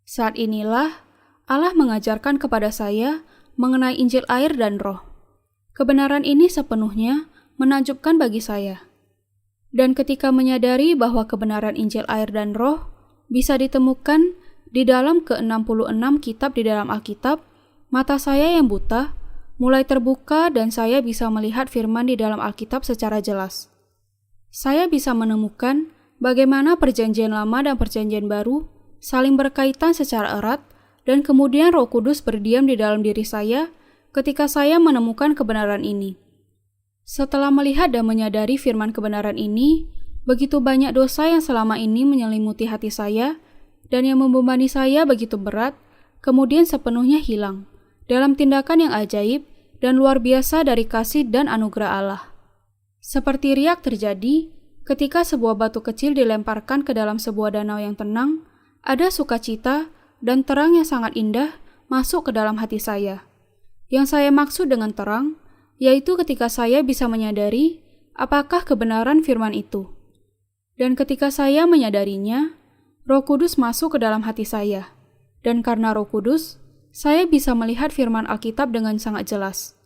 Saat inilah Allah mengajarkan kepada saya mengenai Injil air dan Roh. Kebenaran ini sepenuhnya menakjubkan bagi saya. Dan ketika menyadari bahwa kebenaran Injil air dan Roh bisa ditemukan di dalam ke-66 kitab di dalam Alkitab, mata saya yang buta mulai terbuka dan saya bisa melihat firman di dalam Alkitab secara jelas. Saya bisa menemukan bagaimana Perjanjian Lama dan Perjanjian Baru saling berkaitan secara erat dan kemudian Roh Kudus berdiam di dalam diri saya ketika saya menemukan kebenaran ini. Setelah melihat dan menyadari firman kebenaran ini, begitu banyak dosa yang selama ini menyelimuti hati saya dan yang membebani saya begitu berat, kemudian sepenuhnya hilang dalam tindakan yang ajaib dan luar biasa dari kasih dan anugerah Allah. Seperti riak terjadi ketika sebuah batu kecil dilemparkan ke dalam sebuah danau yang tenang, ada sukacita dan terang yang sangat indah masuk ke dalam hati saya. Yang saya maksud dengan terang, yaitu ketika saya bisa menyadari apakah kebenaran firman itu. Dan ketika saya menyadarinya, Roh Kudus masuk ke dalam hati saya. Dan karena Roh Kudus, saya bisa melihat firman Alkitab dengan sangat jelas.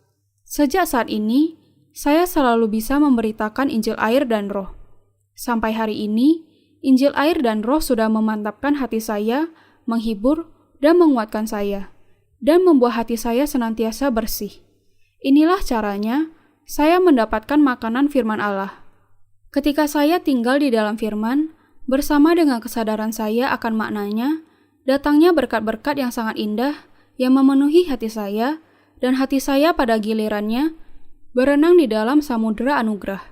Sejak saat ini, saya selalu bisa memberitakan Injil air dan Roh. Sampai hari ini, Injil air dan Roh sudah memantapkan hati saya, menghibur dan menguatkan saya, dan membuat hati saya senantiasa bersih. Inilah caranya saya mendapatkan makanan firman Allah. Ketika saya tinggal di dalam firman, bersama dengan kesadaran saya akan maknanya, datangnya berkat-berkat yang sangat indah yang memenuhi hati saya, dan hati saya pada gilirannya berenang di dalam samudera anugerah.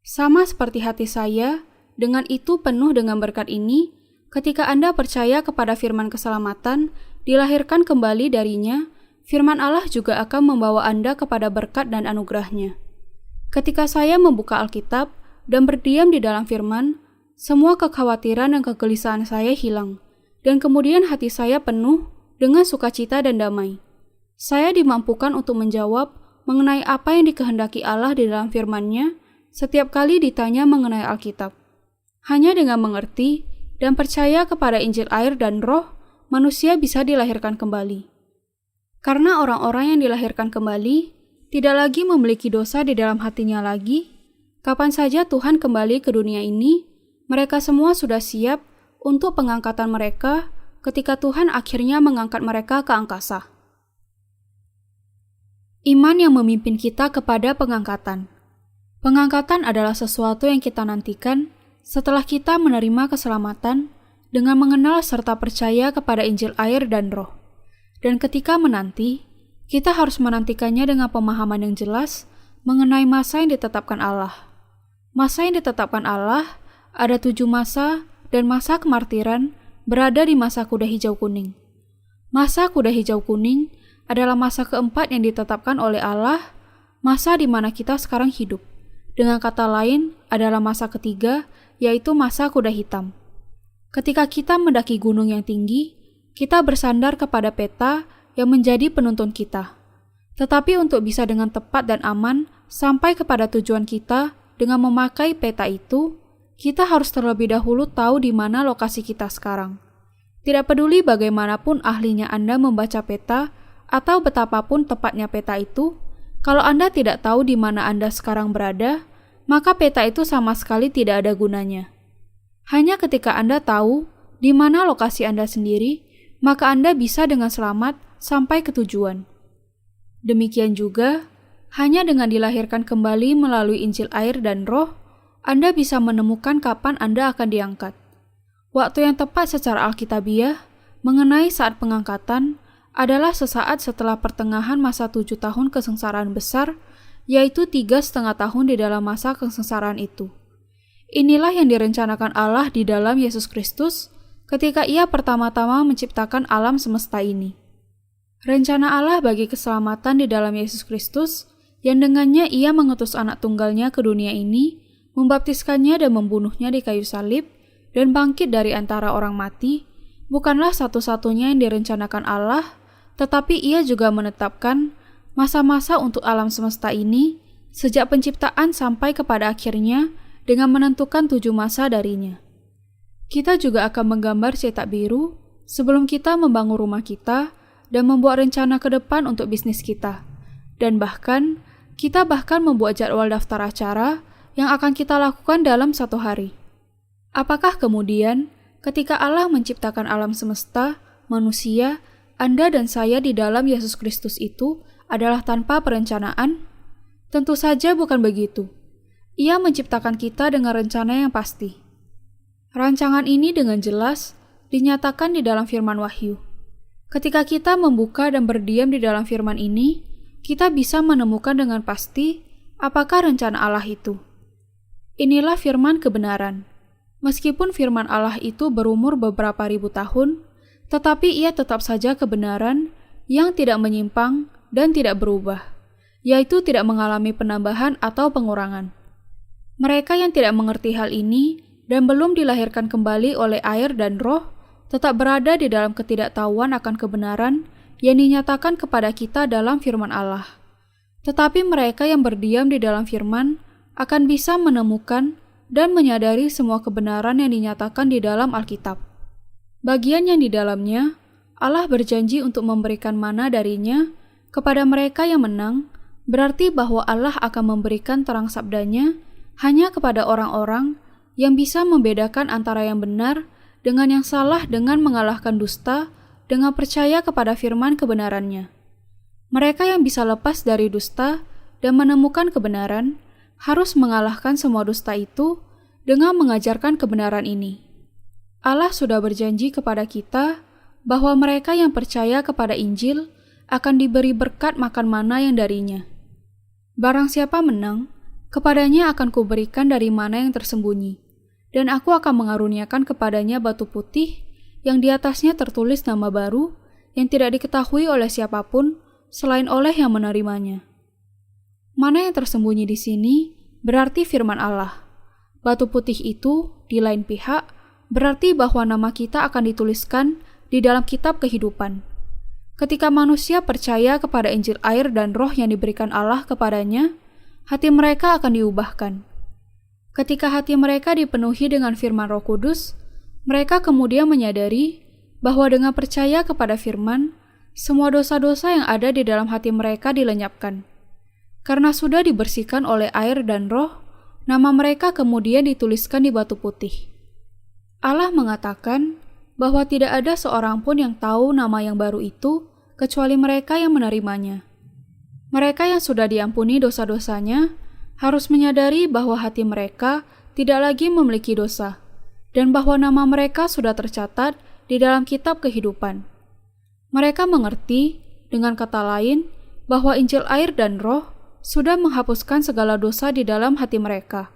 Sama seperti hati saya, dengan itu penuh dengan berkat ini, ketika Anda percaya kepada firman keselamatan, dilahirkan kembali darinya, firman Allah juga akan membawa Anda kepada berkat dan anugerahnya. Ketika saya membuka Alkitab dan berdiam di dalam firman, semua kekhawatiran dan kegelisahan saya hilang, dan kemudian hati saya penuh dengan sukacita dan damai. Saya dimampukan untuk menjawab mengenai apa yang dikehendaki Allah di dalam firman-Nya setiap kali ditanya mengenai Alkitab. Hanya dengan mengerti dan percaya kepada Injil air dan Roh, manusia bisa dilahirkan kembali. Karena orang-orang yang dilahirkan kembali tidak lagi memiliki dosa di dalam hatinya lagi, kapan saja Tuhan kembali ke dunia ini, mereka semua sudah siap untuk pengangkatan mereka ketika Tuhan akhirnya mengangkat mereka ke angkasa. Iman yang memimpin kita kepada pengangkatan. Pengangkatan adalah sesuatu yang kita nantikan setelah kita menerima keselamatan dengan mengenal serta percaya kepada Injil air dan Roh. Dan ketika menanti, kita harus menantikannya dengan pemahaman yang jelas mengenai masa yang ditetapkan Allah. Masa yang ditetapkan Allah ada 7 masa, dan masa kemartiran berada di masa kuda hijau kuning. Masa kuda hijau kuning adalah masa keempat yang ditetapkan oleh Allah, masa di mana kita sekarang hidup. Dengan kata lain, adalah masa ketiga, yaitu masa kuda hitam. Ketika kita mendaki gunung yang tinggi, kita bersandar kepada peta yang menjadi penuntun kita. Tetapi untuk bisa dengan tepat dan aman sampai kepada tujuan kita, dengan memakai peta itu, kita harus terlebih dahulu tahu di mana lokasi kita sekarang. Tidak peduli bagaimanapun ahlinya Anda membaca peta atau betapapun tepatnya peta itu, kalau Anda tidak tahu di mana Anda sekarang berada, maka peta itu sama sekali tidak ada gunanya. Hanya ketika Anda tahu di mana lokasi Anda sendiri, maka Anda bisa dengan selamat sampai ke tujuan. Demikian juga, hanya dengan dilahirkan kembali melalui Injil air dan Roh, Anda bisa menemukan kapan Anda akan diangkat. Waktu yang tepat secara alkitabiah mengenai saat pengangkatan adalah sesaat setelah pertengahan masa 7 tahun kesengsaraan besar, yaitu 3,5 tahun di dalam masa kesengsaraan itu. Inilah yang direncanakan Allah di dalam Yesus Kristus ketika Ia pertama-tama menciptakan alam semesta ini. Rencana Allah bagi keselamatan di dalam Yesus Kristus, yang dengannya Ia mengutus anak tunggalnya ke dunia ini, membaptiskannya dan membunuhnya di kayu salib, dan bangkit dari antara orang mati, bukanlah satu-satunya yang direncanakan Allah, tetapi Ia juga menetapkan masa-masa untuk alam semesta ini sejak penciptaan sampai kepada akhirnya dengan menentukan 7 masa darinya. Kita juga akan menggambar cetak biru sebelum kita membangun rumah kita dan membuat rencana ke depan untuk bisnis kita. Dan kita bahkan membuat jadwal daftar acara yang akan kita lakukan dalam 1 hari. Apakah kemudian, ketika Allah menciptakan alam semesta, manusia, Anda dan saya di dalam Yesus Kristus itu adalah tanpa perencanaan? Tentu saja bukan begitu. Ia menciptakan kita dengan rencana yang pasti. Rancangan ini dengan jelas dinyatakan di dalam firman Wahyu. Ketika kita membuka dan berdiam di dalam firman ini, kita bisa menemukan dengan pasti apakah rencana Allah itu. Inilah firman kebenaran. Meskipun firman Allah itu berumur beberapa ribu tahun, tetapi ia tetap saja kebenaran yang tidak menyimpang dan tidak berubah, yaitu tidak mengalami penambahan atau pengurangan. Mereka yang tidak mengerti hal ini dan belum dilahirkan kembali oleh air dan Roh, tetap berada di dalam ketidaktahuan akan kebenaran yang dinyatakan kepada kita dalam firman Allah. Tetapi mereka yang berdiam di dalam firman akan bisa menemukan dan menyadari semua kebenaran yang dinyatakan di dalam Alkitab. Bagian yang di dalamnya, Allah berjanji untuk memberikan mana darinya kepada mereka yang menang, berarti bahwa Allah akan memberikan terang sabdanya hanya kepada orang-orang yang bisa membedakan antara yang benar dengan yang salah dengan mengalahkan dusta dengan percaya kepada firman kebenarannya. Mereka yang bisa lepas dari dusta dan menemukan kebenaran harus mengalahkan semua dusta itu dengan mengajarkan kebenaran ini. Allah sudah berjanji kepada kita bahwa mereka yang percaya kepada Injil akan diberi berkat makan mana yang darinya. Barang siapa menang, kepadanya akan kuberikan dari mana yang tersembunyi, dan aku akan mengaruniakan kepadanya batu putih yang di atasnya tertulis nama baru yang tidak diketahui oleh siapapun selain oleh yang menerimanya. Mana yang tersembunyi di sini berarti firman Allah. Batu putih itu, di lain pihak, berarti bahwa nama kita akan dituliskan di dalam kitab kehidupan. Ketika manusia percaya kepada Injil air dan Roh yang diberikan Allah kepadanya, hati mereka akan diubahkan. Ketika hati mereka dipenuhi dengan firman Roh Kudus, mereka kemudian menyadari bahwa dengan percaya kepada firman, semua dosa-dosa yang ada di dalam hati mereka dilenyapkan. Karena sudah dibersihkan oleh air dan Roh, nama mereka kemudian dituliskan di batu putih. Allah mengatakan bahwa tidak ada seorang pun yang tahu nama yang baru itu kecuali mereka yang menerimanya. Mereka yang sudah diampuni dosa-dosanya harus menyadari bahwa hati mereka tidak lagi memiliki dosa dan bahwa nama mereka sudah tercatat di dalam kitab kehidupan. Mereka mengerti, dengan kata lain, bahwa Injil air dan Roh sudah menghapuskan segala dosa di dalam hati mereka.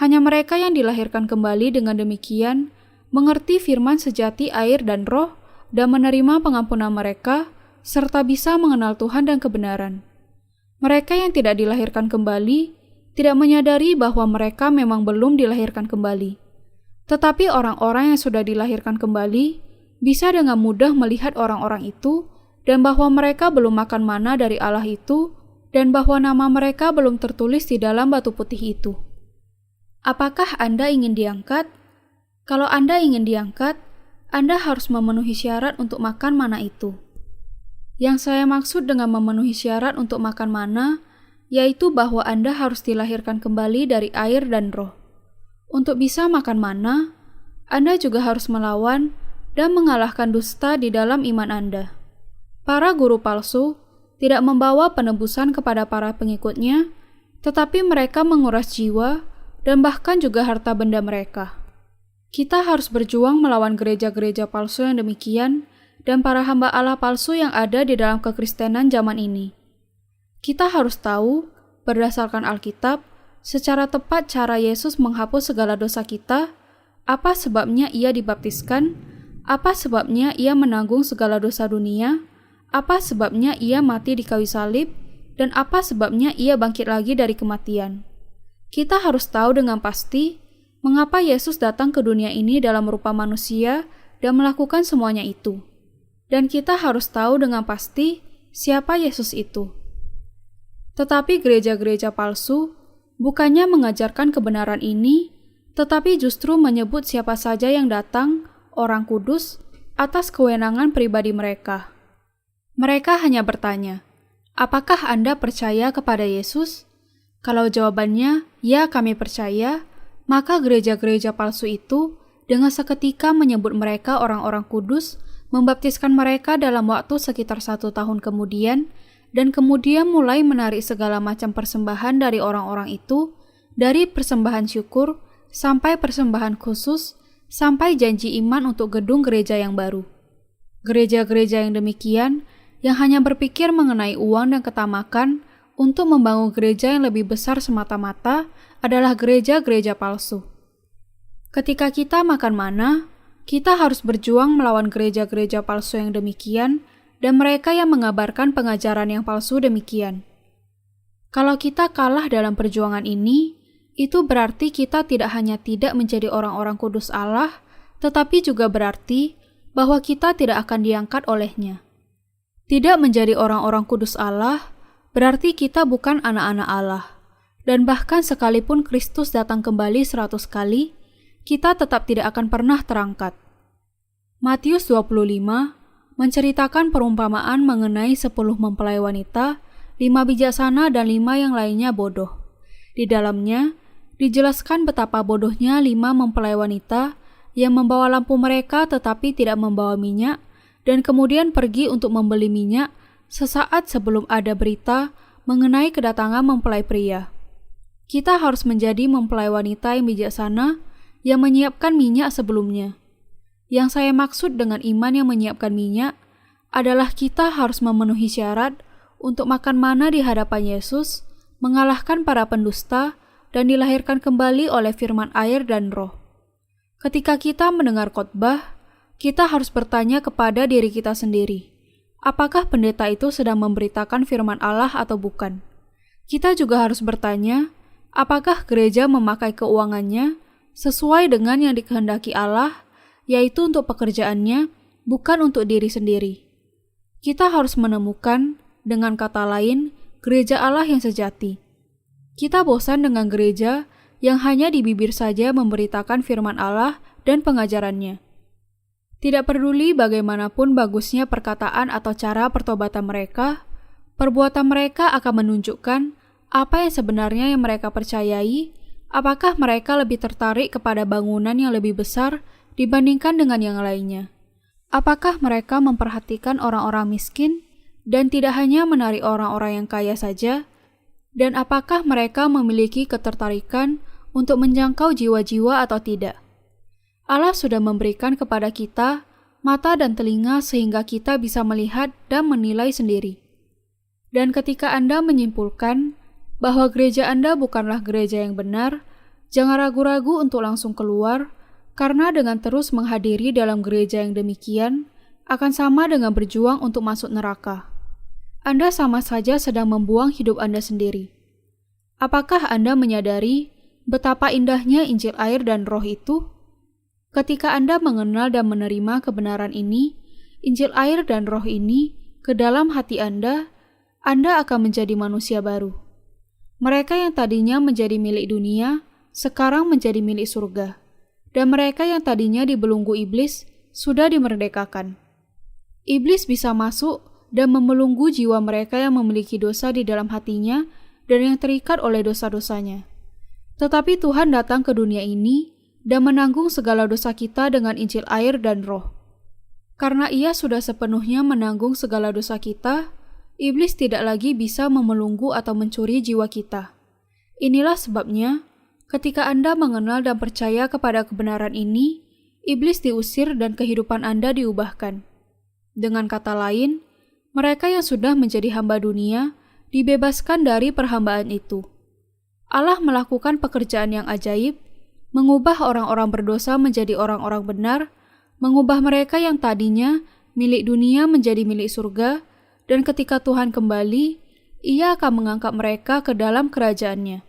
Hanya mereka yang dilahirkan kembali dengan demikian mengerti firman sejati air dan Roh dan menerima pengampunan mereka serta bisa mengenal Tuhan dan kebenaran. Mereka yang tidak dilahirkan kembali tidak menyadari bahwa mereka memang belum dilahirkan kembali. Tetapi orang-orang yang sudah dilahirkan kembali bisa dengan mudah melihat orang-orang itu dan bahwa mereka belum makan mana dari Allah itu dan bahwa nama mereka belum tertulis di dalam batu putih itu. Apakah Anda ingin diangkat? Kalau Anda ingin diangkat, Anda harus memenuhi syarat untuk makan mana itu. Yang saya maksud dengan memenuhi syarat untuk makan mana, yaitu bahwa Anda harus dilahirkan kembali dari air dan roh. Untuk bisa makan mana, Anda juga harus melawan dan mengalahkan dusta di dalam iman Anda. Para guru palsu tidak membawa penebusan kepada para pengikutnya, tetapi mereka menguras jiwa dan bahkan juga harta benda mereka. Kita harus berjuang melawan gereja-gereja palsu yang demikian dan para hamba Allah palsu yang ada di dalam kekristenan zaman ini. Kita harus tahu, berdasarkan Alkitab, secara tepat cara Yesus menghapus segala dosa kita, apa sebabnya Ia dibaptiskan, apa sebabnya Ia menanggung segala dosa dunia, apa sebabnya Ia mati di kayu salib, dan apa sebabnya Ia bangkit lagi dari kematian. Kita harus tahu dengan pasti mengapa Yesus datang ke dunia ini dalam rupa manusia dan melakukan semuanya itu. Dan kita harus tahu dengan pasti siapa Yesus itu. Tetapi gereja-gereja palsu bukannya mengajarkan kebenaran ini, tetapi justru menyebut siapa saja yang datang, orang kudus, atas kewenangan pribadi mereka. Mereka hanya bertanya, apakah Anda percaya kepada Yesus? Kalau jawabannya, ya kami percaya, maka gereja-gereja palsu itu dengan seketika menyebut mereka orang-orang kudus, membaptiskan mereka dalam waktu sekitar 1 tahun kemudian, dan kemudian mulai menarik segala macam persembahan dari orang-orang itu, dari persembahan syukur, sampai persembahan khusus, sampai janji iman untuk gedung gereja yang baru. Gereja-gereja yang demikian, yang hanya berpikir mengenai uang dan ketamakan, untuk membangun gereja yang lebih besar semata-mata adalah gereja-gereja palsu. Ketika kita makan mana, kita harus berjuang melawan gereja-gereja palsu yang demikian dan mereka yang mengabarkan pengajaran yang palsu demikian. Kalau kita kalah dalam perjuangan ini, itu berarti kita tidak hanya tidak menjadi orang-orang kudus Allah, tetapi juga berarti bahwa kita tidak akan diangkat olehnya. Tidak menjadi orang-orang kudus Allah berarti kita bukan anak-anak Allah. Dan bahkan sekalipun Kristus datang kembali 100 kali, kita tetap tidak akan pernah terangkat. Matius 25 menceritakan perumpamaan mengenai 10 mempelai wanita, 5 bijaksana dan 5 yang lainnya bodoh. Di dalamnya, dijelaskan betapa bodohnya 5 mempelai wanita yang membawa lampu mereka tetapi tidak membawa minyak, dan kemudian pergi untuk membeli minyak sesaat sebelum ada berita mengenai kedatangan mempelai pria. Kita harus menjadi mempelai wanita yang bijaksana yang menyiapkan minyak sebelumnya. Yang saya maksud dengan iman yang menyiapkan minyak adalah kita harus memenuhi syarat untuk makan mana di hadapan Yesus, mengalahkan para pendusta, dan dilahirkan kembali oleh firman air dan roh. Ketika kita mendengar khotbah, kita harus bertanya kepada diri kita sendiri, apakah pendeta itu sedang memberitakan firman Allah atau bukan? Kita juga harus bertanya, apakah gereja memakai keuangannya sesuai dengan yang dikehendaki Allah, yaitu untuk pekerjaannya, bukan untuk diri sendiri. Kita harus menemukan, dengan kata lain, gereja Allah yang sejati. Kita bosan dengan gereja yang hanya di bibir saja memberitakan firman Allah dan pengajarannya. Tidak peduli bagaimanapun bagusnya perkataan atau cara pertobatan mereka, perbuatan mereka akan menunjukkan apa yang sebenarnya yang mereka percayai, apakah mereka lebih tertarik kepada bangunan yang lebih besar dibandingkan dengan yang lainnya. Apakah mereka memperhatikan orang-orang miskin dan tidak hanya menarik orang-orang yang kaya saja, dan apakah mereka memiliki ketertarikan untuk menjangkau jiwa-jiwa atau tidak. Allah sudah memberikan kepada kita mata dan telinga sehingga kita bisa melihat dan menilai sendiri. Dan ketika Anda menyimpulkan bahwa gereja Anda bukanlah gereja yang benar, jangan ragu-ragu untuk langsung keluar, karena dengan terus menghadiri dalam gereja yang demikian akan sama dengan berjuang untuk masuk neraka. Anda sama saja sedang membuang hidup Anda sendiri. Apakah Anda menyadari betapa indahnya Injil air dan roh itu? Ketika Anda mengenal dan menerima kebenaran ini, Injil air dan roh ini, ke dalam hati Anda akan menjadi manusia baru. Mereka yang tadinya menjadi milik dunia, sekarang menjadi milik surga, dan mereka yang tadinya dibelenggu iblis sudah dimerdekakan. Iblis bisa masuk dan membelenggu jiwa mereka yang memiliki dosa di dalam hatinya dan yang terikat oleh dosa-dosanya. Tetapi Tuhan datang ke dunia ini dan menanggung segala dosa kita dengan Injil air dan Roh. Karena Ia sudah sepenuhnya menanggung segala dosa kita, iblis tidak lagi bisa memelunggu atau mencuri jiwa kita. Inilah sebabnya, ketika Anda mengenal dan percaya kepada kebenaran ini, iblis diusir dan kehidupan Anda diubahkan. Dengan kata lain, mereka yang sudah menjadi hamba dunia dibebaskan dari perhambaan itu. Allah melakukan pekerjaan yang ajaib, mengubah orang-orang berdosa menjadi orang-orang benar, mengubah mereka yang tadinya milik dunia menjadi milik surga, dan ketika Tuhan kembali, Ia akan mengangkat mereka ke dalam kerajaan-Nya.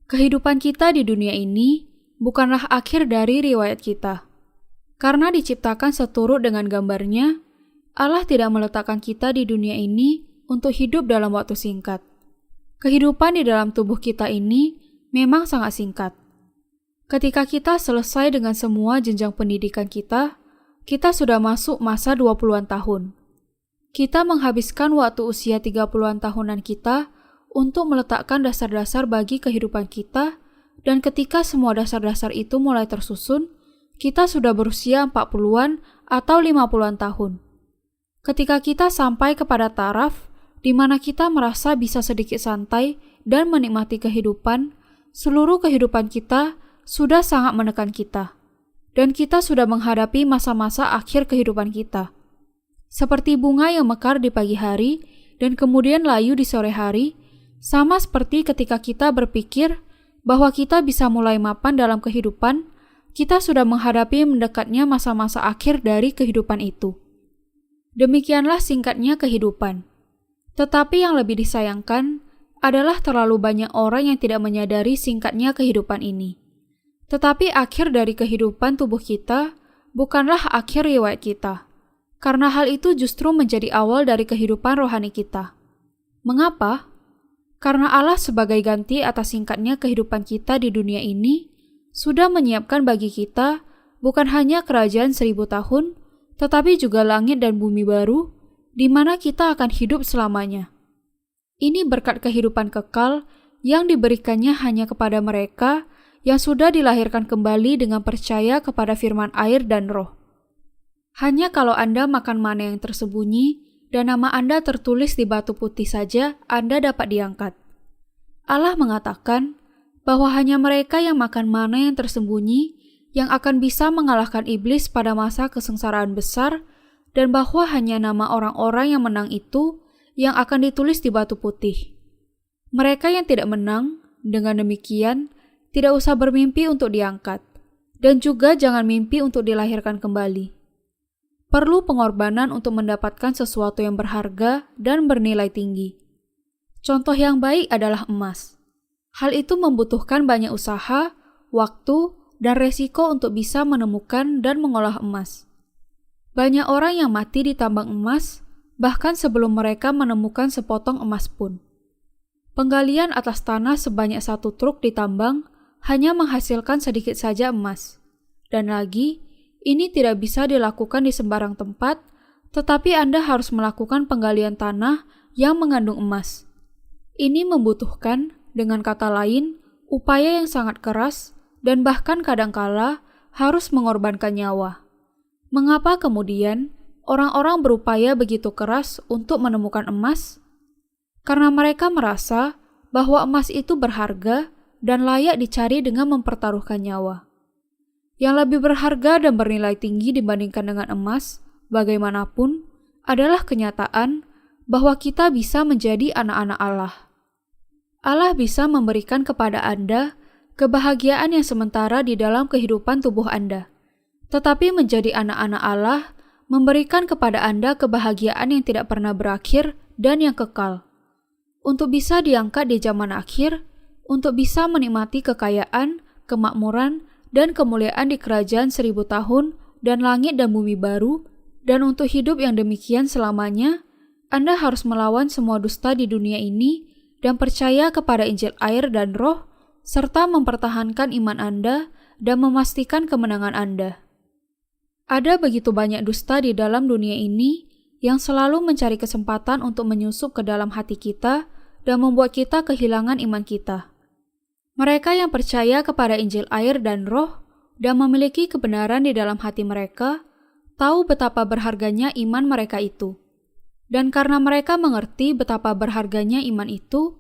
Kehidupan kita di dunia ini bukanlah akhir dari riwayat kita. Karena diciptakan seturut dengan gambar-Nya, Allah tidak meletakkan kita di dunia ini untuk hidup dalam waktu singkat. Kehidupan di dalam tubuh kita ini memang sangat singkat. Ketika kita selesai dengan semua jenjang pendidikan kita sudah masuk masa 20-an tahun. Kita menghabiskan waktu usia 30-an tahunan kita untuk meletakkan dasar-dasar bagi kehidupan kita, dan ketika semua dasar-dasar itu mulai tersusun, kita sudah berusia 40-an atau 50-an tahun. Ketika kita sampai kepada taraf di mana kita merasa bisa sedikit santai dan menikmati kehidupan, seluruh kehidupan kita sudah sangat menekan kita, dan kita sudah menghadapi masa-masa akhir kehidupan kita. Seperti bunga yang mekar di pagi hari dan kemudian layu di sore hari, sama seperti ketika kita berpikir bahwa kita bisa mulai mapan dalam kehidupan, kita sudah menghadapi mendekatnya masa-masa akhir dari kehidupan itu. Demikianlah singkatnya kehidupan. Tetapi yang lebih disayangkan adalah terlalu banyak orang yang tidak menyadari singkatnya kehidupan ini. Tetapi akhir dari kehidupan tubuh kita bukanlah akhir riwayat kita, karena hal itu justru menjadi awal dari kehidupan rohani kita. Mengapa? Karena Allah sebagai ganti atas singkatnya kehidupan kita di dunia ini sudah menyiapkan bagi kita bukan hanya kerajaan 1000 tahun, tetapi juga langit dan bumi baru, di mana kita akan hidup selamanya. Ini berkat kehidupan kekal yang diberikannya hanya kepada mereka yang sudah dilahirkan kembali dengan percaya kepada firman air dan Roh. Hanya kalau Anda makan mana yang tersembunyi dan nama Anda tertulis di batu putih saja, Anda dapat diangkat. Allah mengatakan bahwa hanya mereka yang makan mana yang tersembunyi yang akan bisa mengalahkan iblis pada masa kesengsaraan besar, dan bahwa hanya nama orang-orang yang menang itu yang akan ditulis di batu putih. Mereka yang tidak menang, dengan demikian, tidak usah bermimpi untuk diangkat, dan juga jangan mimpi untuk dilahirkan kembali. Perlu pengorbanan untuk mendapatkan sesuatu yang berharga dan bernilai tinggi. Contoh yang baik adalah emas. Hal itu membutuhkan banyak usaha, waktu, dan resiko untuk bisa menemukan dan mengolah emas. Banyak orang yang mati di tambang emas, bahkan sebelum mereka menemukan sepotong emas pun. Penggalian atas tanah sebanyak 1 truk ditambang hanya menghasilkan sedikit saja emas. Dan lagi, ini tidak bisa dilakukan di sembarang tempat, tetapi Anda harus melakukan penggalian tanah yang mengandung emas. Ini membutuhkan, dengan kata lain, upaya yang sangat keras dan bahkan kadangkala harus mengorbankan nyawa. Mengapa kemudian orang-orang berupaya begitu keras untuk menemukan emas? Karena mereka merasa bahwa emas itu berharga dan layak dicari dengan mempertaruhkan nyawa. Yang lebih berharga dan bernilai tinggi dibandingkan dengan emas, bagaimanapun, adalah kenyataan bahwa kita bisa menjadi anak-anak Allah. Allah bisa memberikan kepada Anda kebahagiaan yang sementara di dalam kehidupan tubuh Anda. Tetapi menjadi anak-anak Allah memberikan kepada Anda kebahagiaan yang tidak pernah berakhir dan yang kekal. Untuk bisa diangkat di zaman akhir, untuk bisa menikmati kekayaan, kemakmuran, dan kemuliaan di kerajaan 1000 tahun dan langit dan bumi baru, dan untuk hidup yang demikian selamanya, Anda harus melawan semua dusta di dunia ini dan percaya kepada Injil air dan Roh, serta mempertahankan iman Anda dan memastikan kemenangan Anda. Ada begitu banyak dusta di dalam dunia ini yang selalu mencari kesempatan untuk menyusup ke dalam hati kita dan membuat kita kehilangan iman kita. Mereka yang percaya kepada Injil air dan Roh dan memiliki kebenaran di dalam hati mereka, tahu betapa berharganya iman mereka itu. Dan karena mereka mengerti betapa berharganya iman itu,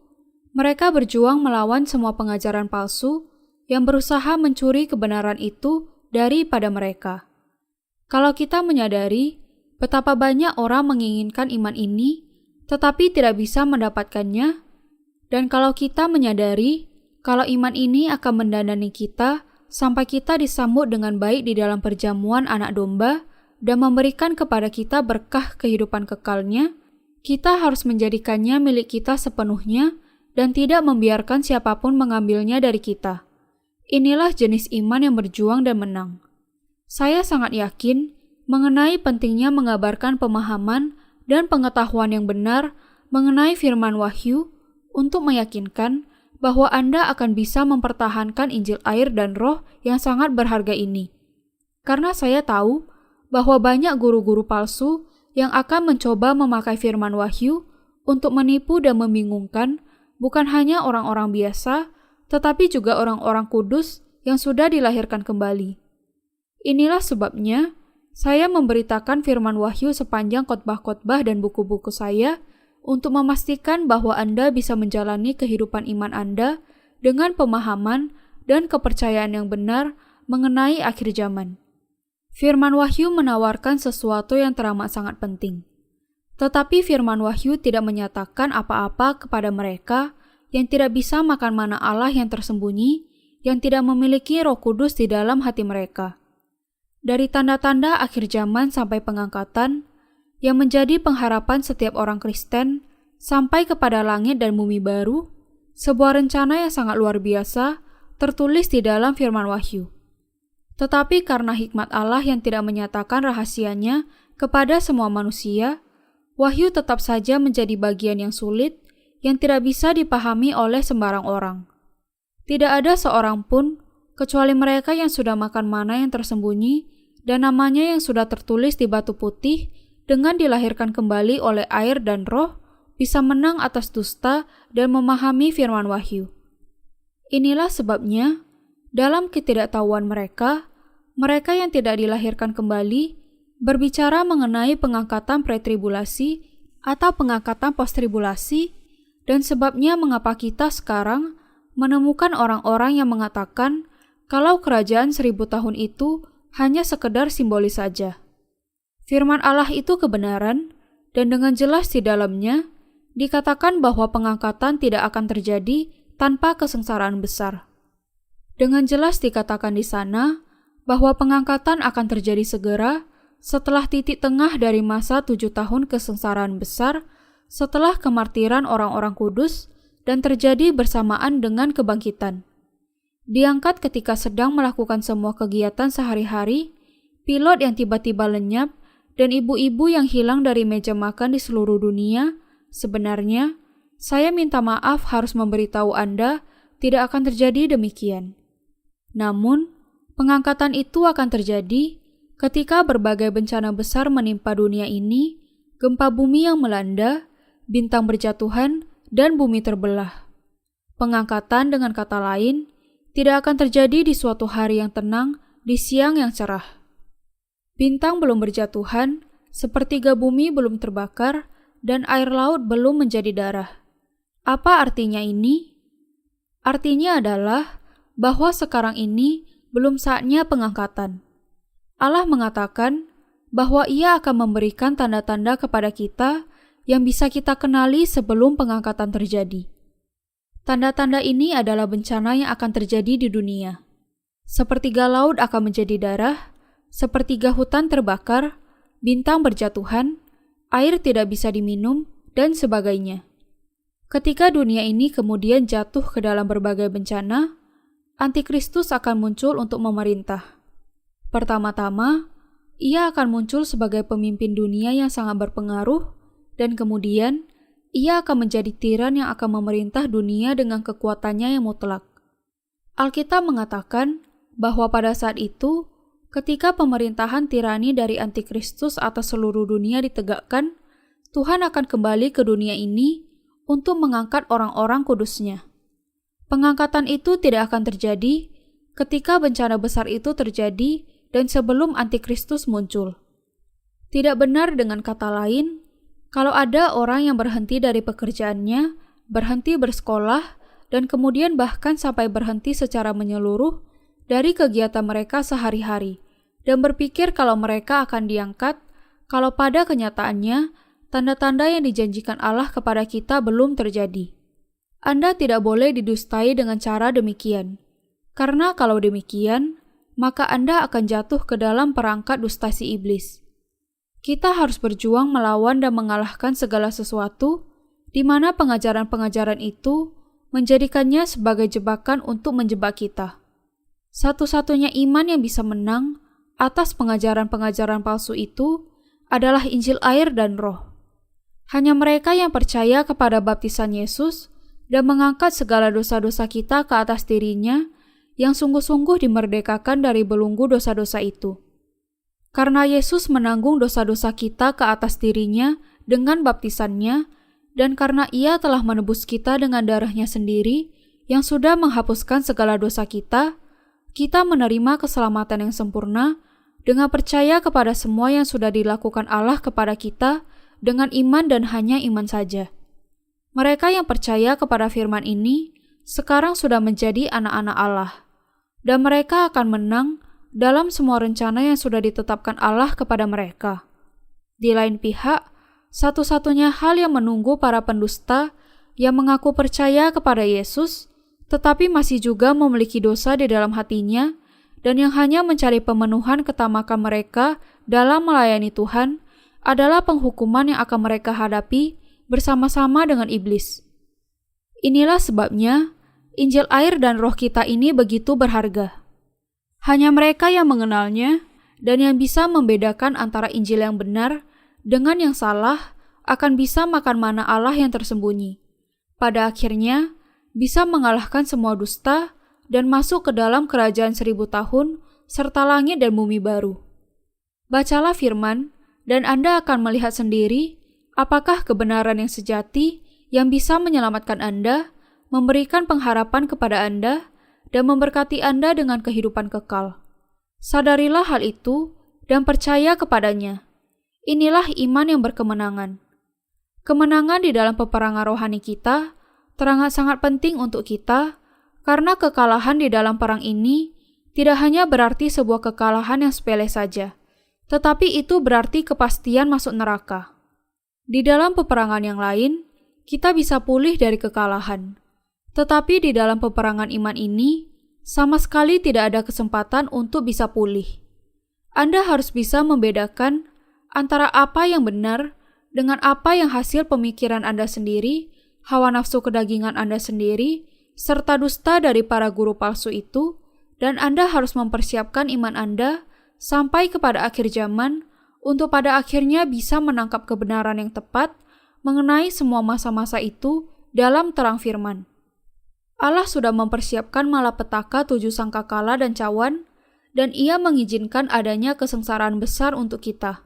mereka berjuang melawan semua pengajaran palsu yang berusaha mencuri kebenaran itu daripada mereka. Kalau kita menyadari betapa banyak orang menginginkan iman ini, tetapi tidak bisa mendapatkannya, dan kalau kita menyadari kalau iman ini akan mendandani kita sampai kita disambut dengan baik di dalam perjamuan anak domba dan memberikan kepada kita berkah kehidupan kekalnya, kita harus menjadikannya milik kita sepenuhnya dan tidak membiarkan siapapun mengambilnya dari kita. Inilah jenis iman yang berjuang dan menang. Saya sangat yakin mengenai pentingnya mengabarkan pemahaman dan pengetahuan yang benar mengenai firman Wahyu untuk meyakinkan bahwa Anda akan bisa mempertahankan Injil air dan Roh yang sangat berharga ini. Karena saya tahu bahwa banyak guru-guru palsu yang akan mencoba memakai firman Wahyu untuk menipu dan membingungkan bukan hanya orang-orang biasa, tetapi juga orang-orang kudus yang sudah dilahirkan kembali. Inilah sebabnya saya memberitakan firman Wahyu sepanjang khotbah-khotbah dan buku-buku saya untuk memastikan bahwa Anda bisa menjalani kehidupan iman Anda dengan pemahaman dan kepercayaan yang benar mengenai akhir zaman. Firman Wahyu menawarkan sesuatu yang teramat sangat penting. Tetapi firman Wahyu tidak menyatakan apa-apa kepada mereka yang tidak bisa makan mana Allah yang tersembunyi, yang tidak memiliki Roh Kudus di dalam hati mereka. Dari tanda-tanda akhir zaman sampai pengangkatan, yang menjadi pengharapan setiap orang Kristen, sampai kepada langit dan bumi baru, sebuah rencana yang sangat luar biasa tertulis di dalam firman Wahyu. Tetapi karena hikmat Allah yang tidak menyatakan rahasianya kepada semua manusia, Wahyu tetap saja menjadi bagian yang sulit yang tidak bisa dipahami oleh sembarang orang. Tidak ada seorang pun, kecuali mereka yang sudah makan mana yang tersembunyi dan namanya yang sudah tertulis di batu putih dengan dilahirkan kembali oleh air dan Roh, bisa menang atas dusta dan memahami firman Wahyu. Inilah sebabnya, dalam ketidaktahuan mereka yang tidak dilahirkan kembali, berbicara mengenai pengangkatan pretribulasi atau pengangkatan posttribulasi, dan sebabnya mengapa kita sekarang menemukan orang-orang yang mengatakan kalau kerajaan 1000 tahun itu hanya sekedar simbolis saja. Firman Allah itu kebenaran, dan dengan jelas di dalamnya dikatakan bahwa pengangkatan tidak akan terjadi tanpa kesengsaraan besar. Dengan jelas dikatakan di sana bahwa pengangkatan akan terjadi segera setelah titik tengah dari masa 7 tahun kesengsaraan besar, setelah kemartiran orang-orang kudus dan terjadi bersamaan dengan kebangkitan. Diangkat ketika sedang melakukan semua kegiatan sehari-hari, pilot yang tiba-tiba lenyap, dan ibu-ibu yang hilang dari meja makan di seluruh dunia. Sebenarnya, saya minta maaf harus memberitahu Anda tidak akan terjadi demikian. Namun, pengangkatan itu akan terjadi ketika berbagai bencana besar menimpa dunia ini, gempa bumi yang melanda, bintang berjatuhan, dan bumi terbelah. Pengangkatan dengan kata lain, tidak akan terjadi di suatu hari yang tenang, di siang yang cerah. Bintang belum berjatuhan, sepertiga bumi belum terbakar, dan air laut belum menjadi darah. Apa artinya ini? Artinya adalah bahwa sekarang ini belum saatnya pengangkatan. Allah mengatakan bahwa Ia akan memberikan tanda-tanda kepada kita yang bisa kita kenali sebelum pengangkatan terjadi. Tanda-tanda ini adalah bencana yang akan terjadi di dunia. Sepertiga laut akan menjadi darah, sepertiga hutan terbakar, bintang berjatuhan, air tidak bisa diminum, dan sebagainya. Ketika dunia ini kemudian jatuh ke dalam berbagai bencana, Antikristus akan muncul untuk memerintah. Pertama-tama, ia akan muncul sebagai pemimpin dunia yang sangat berpengaruh, dan kemudian ia akan menjadi tiran yang akan memerintah dunia dengan kekuatannya yang mutlak. Alkitab mengatakan bahwa pada saat itu, ketika pemerintahan tirani dari Antikristus atas seluruh dunia ditegakkan, Tuhan akan kembali ke dunia ini untuk mengangkat orang-orang kudusnya. Pengangkatan itu tidak akan terjadi ketika bencana besar itu terjadi dan sebelum Antikristus muncul. Tidak benar dengan kata lain, kalau ada orang yang berhenti dari pekerjaannya, berhenti bersekolah, dan kemudian bahkan sampai berhenti secara menyeluruh dari kegiatan mereka sehari-hari, dan berpikir kalau mereka akan diangkat, kalau pada kenyataannya, tanda-tanda yang dijanjikan Allah kepada kita belum terjadi. Anda tidak boleh didustai dengan cara demikian, karena kalau demikian, maka Anda akan jatuh ke dalam perangkat dusta si iblis. Kita harus berjuang melawan dan mengalahkan segala sesuatu, di mana pengajaran-pengajaran itu menjadikannya sebagai jebakan untuk menjebak kita. Satu-satunya iman yang bisa menang atas pengajaran-pengajaran palsu itu adalah Injil air dan Roh. Hanya mereka yang percaya kepada baptisan Yesus dan mengangkat segala dosa-dosa kita ke atas dirinya yang sungguh-sungguh dimerdekakan dari belenggu dosa-dosa itu. Karena Yesus menanggung dosa-dosa kita ke atas dirinya dengan baptisannya, dan karena Ia telah menebus kita dengan darahnya sendiri yang sudah menghapuskan segala dosa kita, kita menerima keselamatan yang sempurna dengan percaya kepada semua yang sudah dilakukan Allah kepada kita dengan iman dan hanya iman saja. Mereka yang percaya kepada firman ini sekarang sudah menjadi anak-anak Allah, dan mereka akan menang dalam semua rencana yang sudah ditetapkan Allah kepada mereka. Di lain pihak, satu-satunya hal yang menunggu para pendusta yang mengaku percaya kepada Yesus, tetapi masih juga memiliki dosa di dalam hatinya, dan yang hanya mencari pemenuhan ketamakan mereka dalam melayani Tuhan, adalah penghukuman yang akan mereka hadapi bersama-sama dengan iblis. Inilah sebabnya, Injil air dan Roh kita ini begitu berharga. Hanya mereka yang mengenalnya dan yang bisa membedakan antara Injil yang benar dengan yang salah akan bisa makan mana Allah yang tersembunyi. Pada akhirnya, bisa mengalahkan semua dusta dan masuk ke dalam kerajaan 1000 tahun serta langit dan bumi baru. Bacalah firman dan Anda akan melihat sendiri apakah kebenaran yang sejati yang bisa menyelamatkan Anda, memberikan pengharapan kepada Anda, dan memberkati Anda dengan kehidupan kekal. Sadarilah hal itu dan percaya kepadanya. Inilah iman yang berkemenangan. Kemenangan di dalam peperangan rohani kita teramat sangat penting untuk kita, karena kekalahan di dalam perang ini tidak hanya berarti sebuah kekalahan yang sepele saja, tetapi itu berarti kepastian masuk neraka. Di dalam peperangan yang lain, kita bisa pulih dari kekalahan. Tetapi di dalam peperangan iman ini, sama sekali tidak ada kesempatan untuk bisa pulih. Anda harus bisa membedakan antara apa yang benar dengan apa yang hasil pemikiran Anda sendiri, hawa nafsu kedagingan Anda sendiri, serta dusta dari para guru palsu itu, dan Anda harus mempersiapkan iman Anda sampai kepada akhir zaman untuk pada akhirnya bisa menangkap kebenaran yang tepat mengenai semua masa-masa itu dalam terang firman. Allah sudah mempersiapkan malapetaka 7 sangkakala dan cawan, dan Ia mengizinkan adanya kesengsaraan besar untuk kita.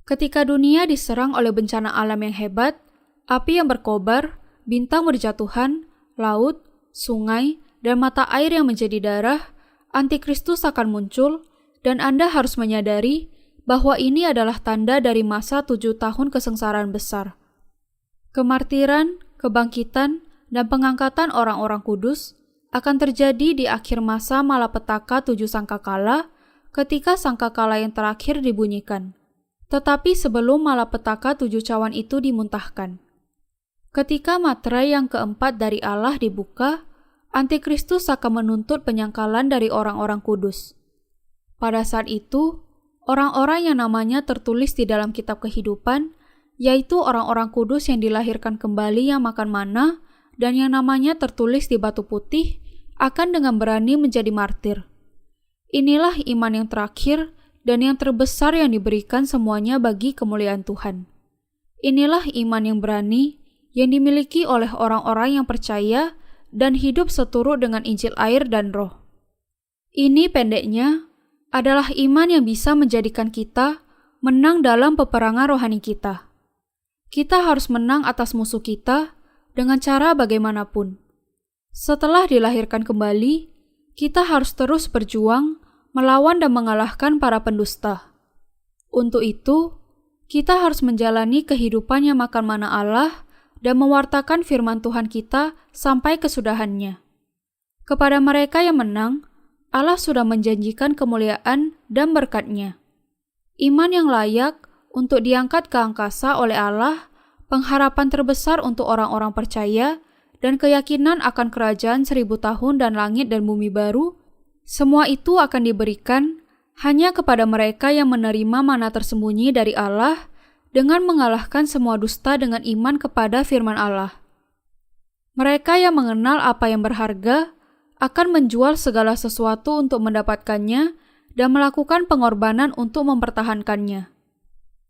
Ketika dunia diserang oleh bencana alam yang hebat, api yang berkobar, bintang berjatuhan, laut, sungai, dan mata air yang menjadi darah, Antikristus akan muncul, dan Anda harus menyadari bahwa ini adalah tanda dari masa 7 tahun kesengsaraan besar. Kemartiran, kebangkitan, dan pengangkatan orang-orang kudus akan terjadi di akhir masa malapetaka 7 sangkakala ketika sangkakala yang terakhir dibunyikan. Tetapi sebelum malapetaka 7 cawan itu dimuntahkan. Ketika materai yang keempat dari Allah dibuka, Antikristus akan menuntut penyangkalan dari orang-orang kudus. Pada saat itu, orang-orang yang namanya tertulis di dalam kitab kehidupan, yaitu orang-orang kudus yang dilahirkan kembali yang makan manna, dan yang namanya tertulis di batu putih, akan dengan berani menjadi martir. Inilah iman yang terakhir dan yang terbesar yang diberikan semuanya bagi kemuliaan Tuhan. Inilah iman yang berani yang dimiliki oleh orang-orang yang percaya dan hidup seturut dengan Injil air dan Roh. Ini pendeknya adalah iman yang bisa menjadikan kita menang dalam peperangan rohani kita. Kita harus menang atas musuh kita dengan cara bagaimanapun. Setelah dilahirkan kembali, kita harus terus berjuang melawan dan mengalahkan para pendusta. Untuk itu, kita harus menjalani kehidupan yang makan mana Allah dan mewartakan firman Tuhan kita sampai kesudahannya. Kepada mereka yang menang, Allah sudah menjanjikan kemuliaan dan berkat-Nya. Iman yang layak untuk diangkat ke angkasa oleh Allah, pengharapan terbesar untuk orang-orang percaya, dan keyakinan akan kerajaan 1000 tahun dan langit dan bumi baru, semua itu akan diberikan hanya kepada mereka yang menerima mana tersembunyi dari Allah dengan mengalahkan semua dusta dengan iman kepada firman Allah. Mereka yang mengenal apa yang berharga akan menjual segala sesuatu untuk mendapatkannya dan melakukan pengorbanan untuk mempertahankannya.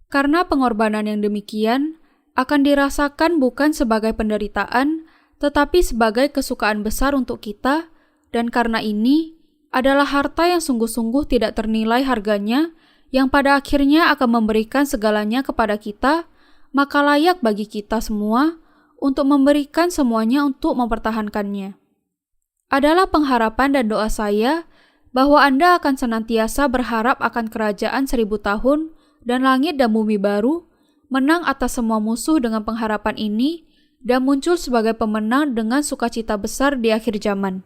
Karena pengorbanan yang demikian akan dirasakan bukan sebagai penderitaan, tetapi sebagai kesukaan besar untuk kita, dan karena ini adalah harta yang sungguh-sungguh tidak ternilai harganya, yang pada akhirnya akan memberikan segalanya kepada kita, maka layak bagi kita semua untuk memberikan semuanya untuk mempertahankannya. Adalah pengharapan dan doa saya bahwa Anda akan senantiasa berharap akan kerajaan 1000 tahun dan langit dan bumi baru, menang atas semua musuh dengan pengharapan ini, dan muncul sebagai pemenang dengan sukacita besar di akhir zaman.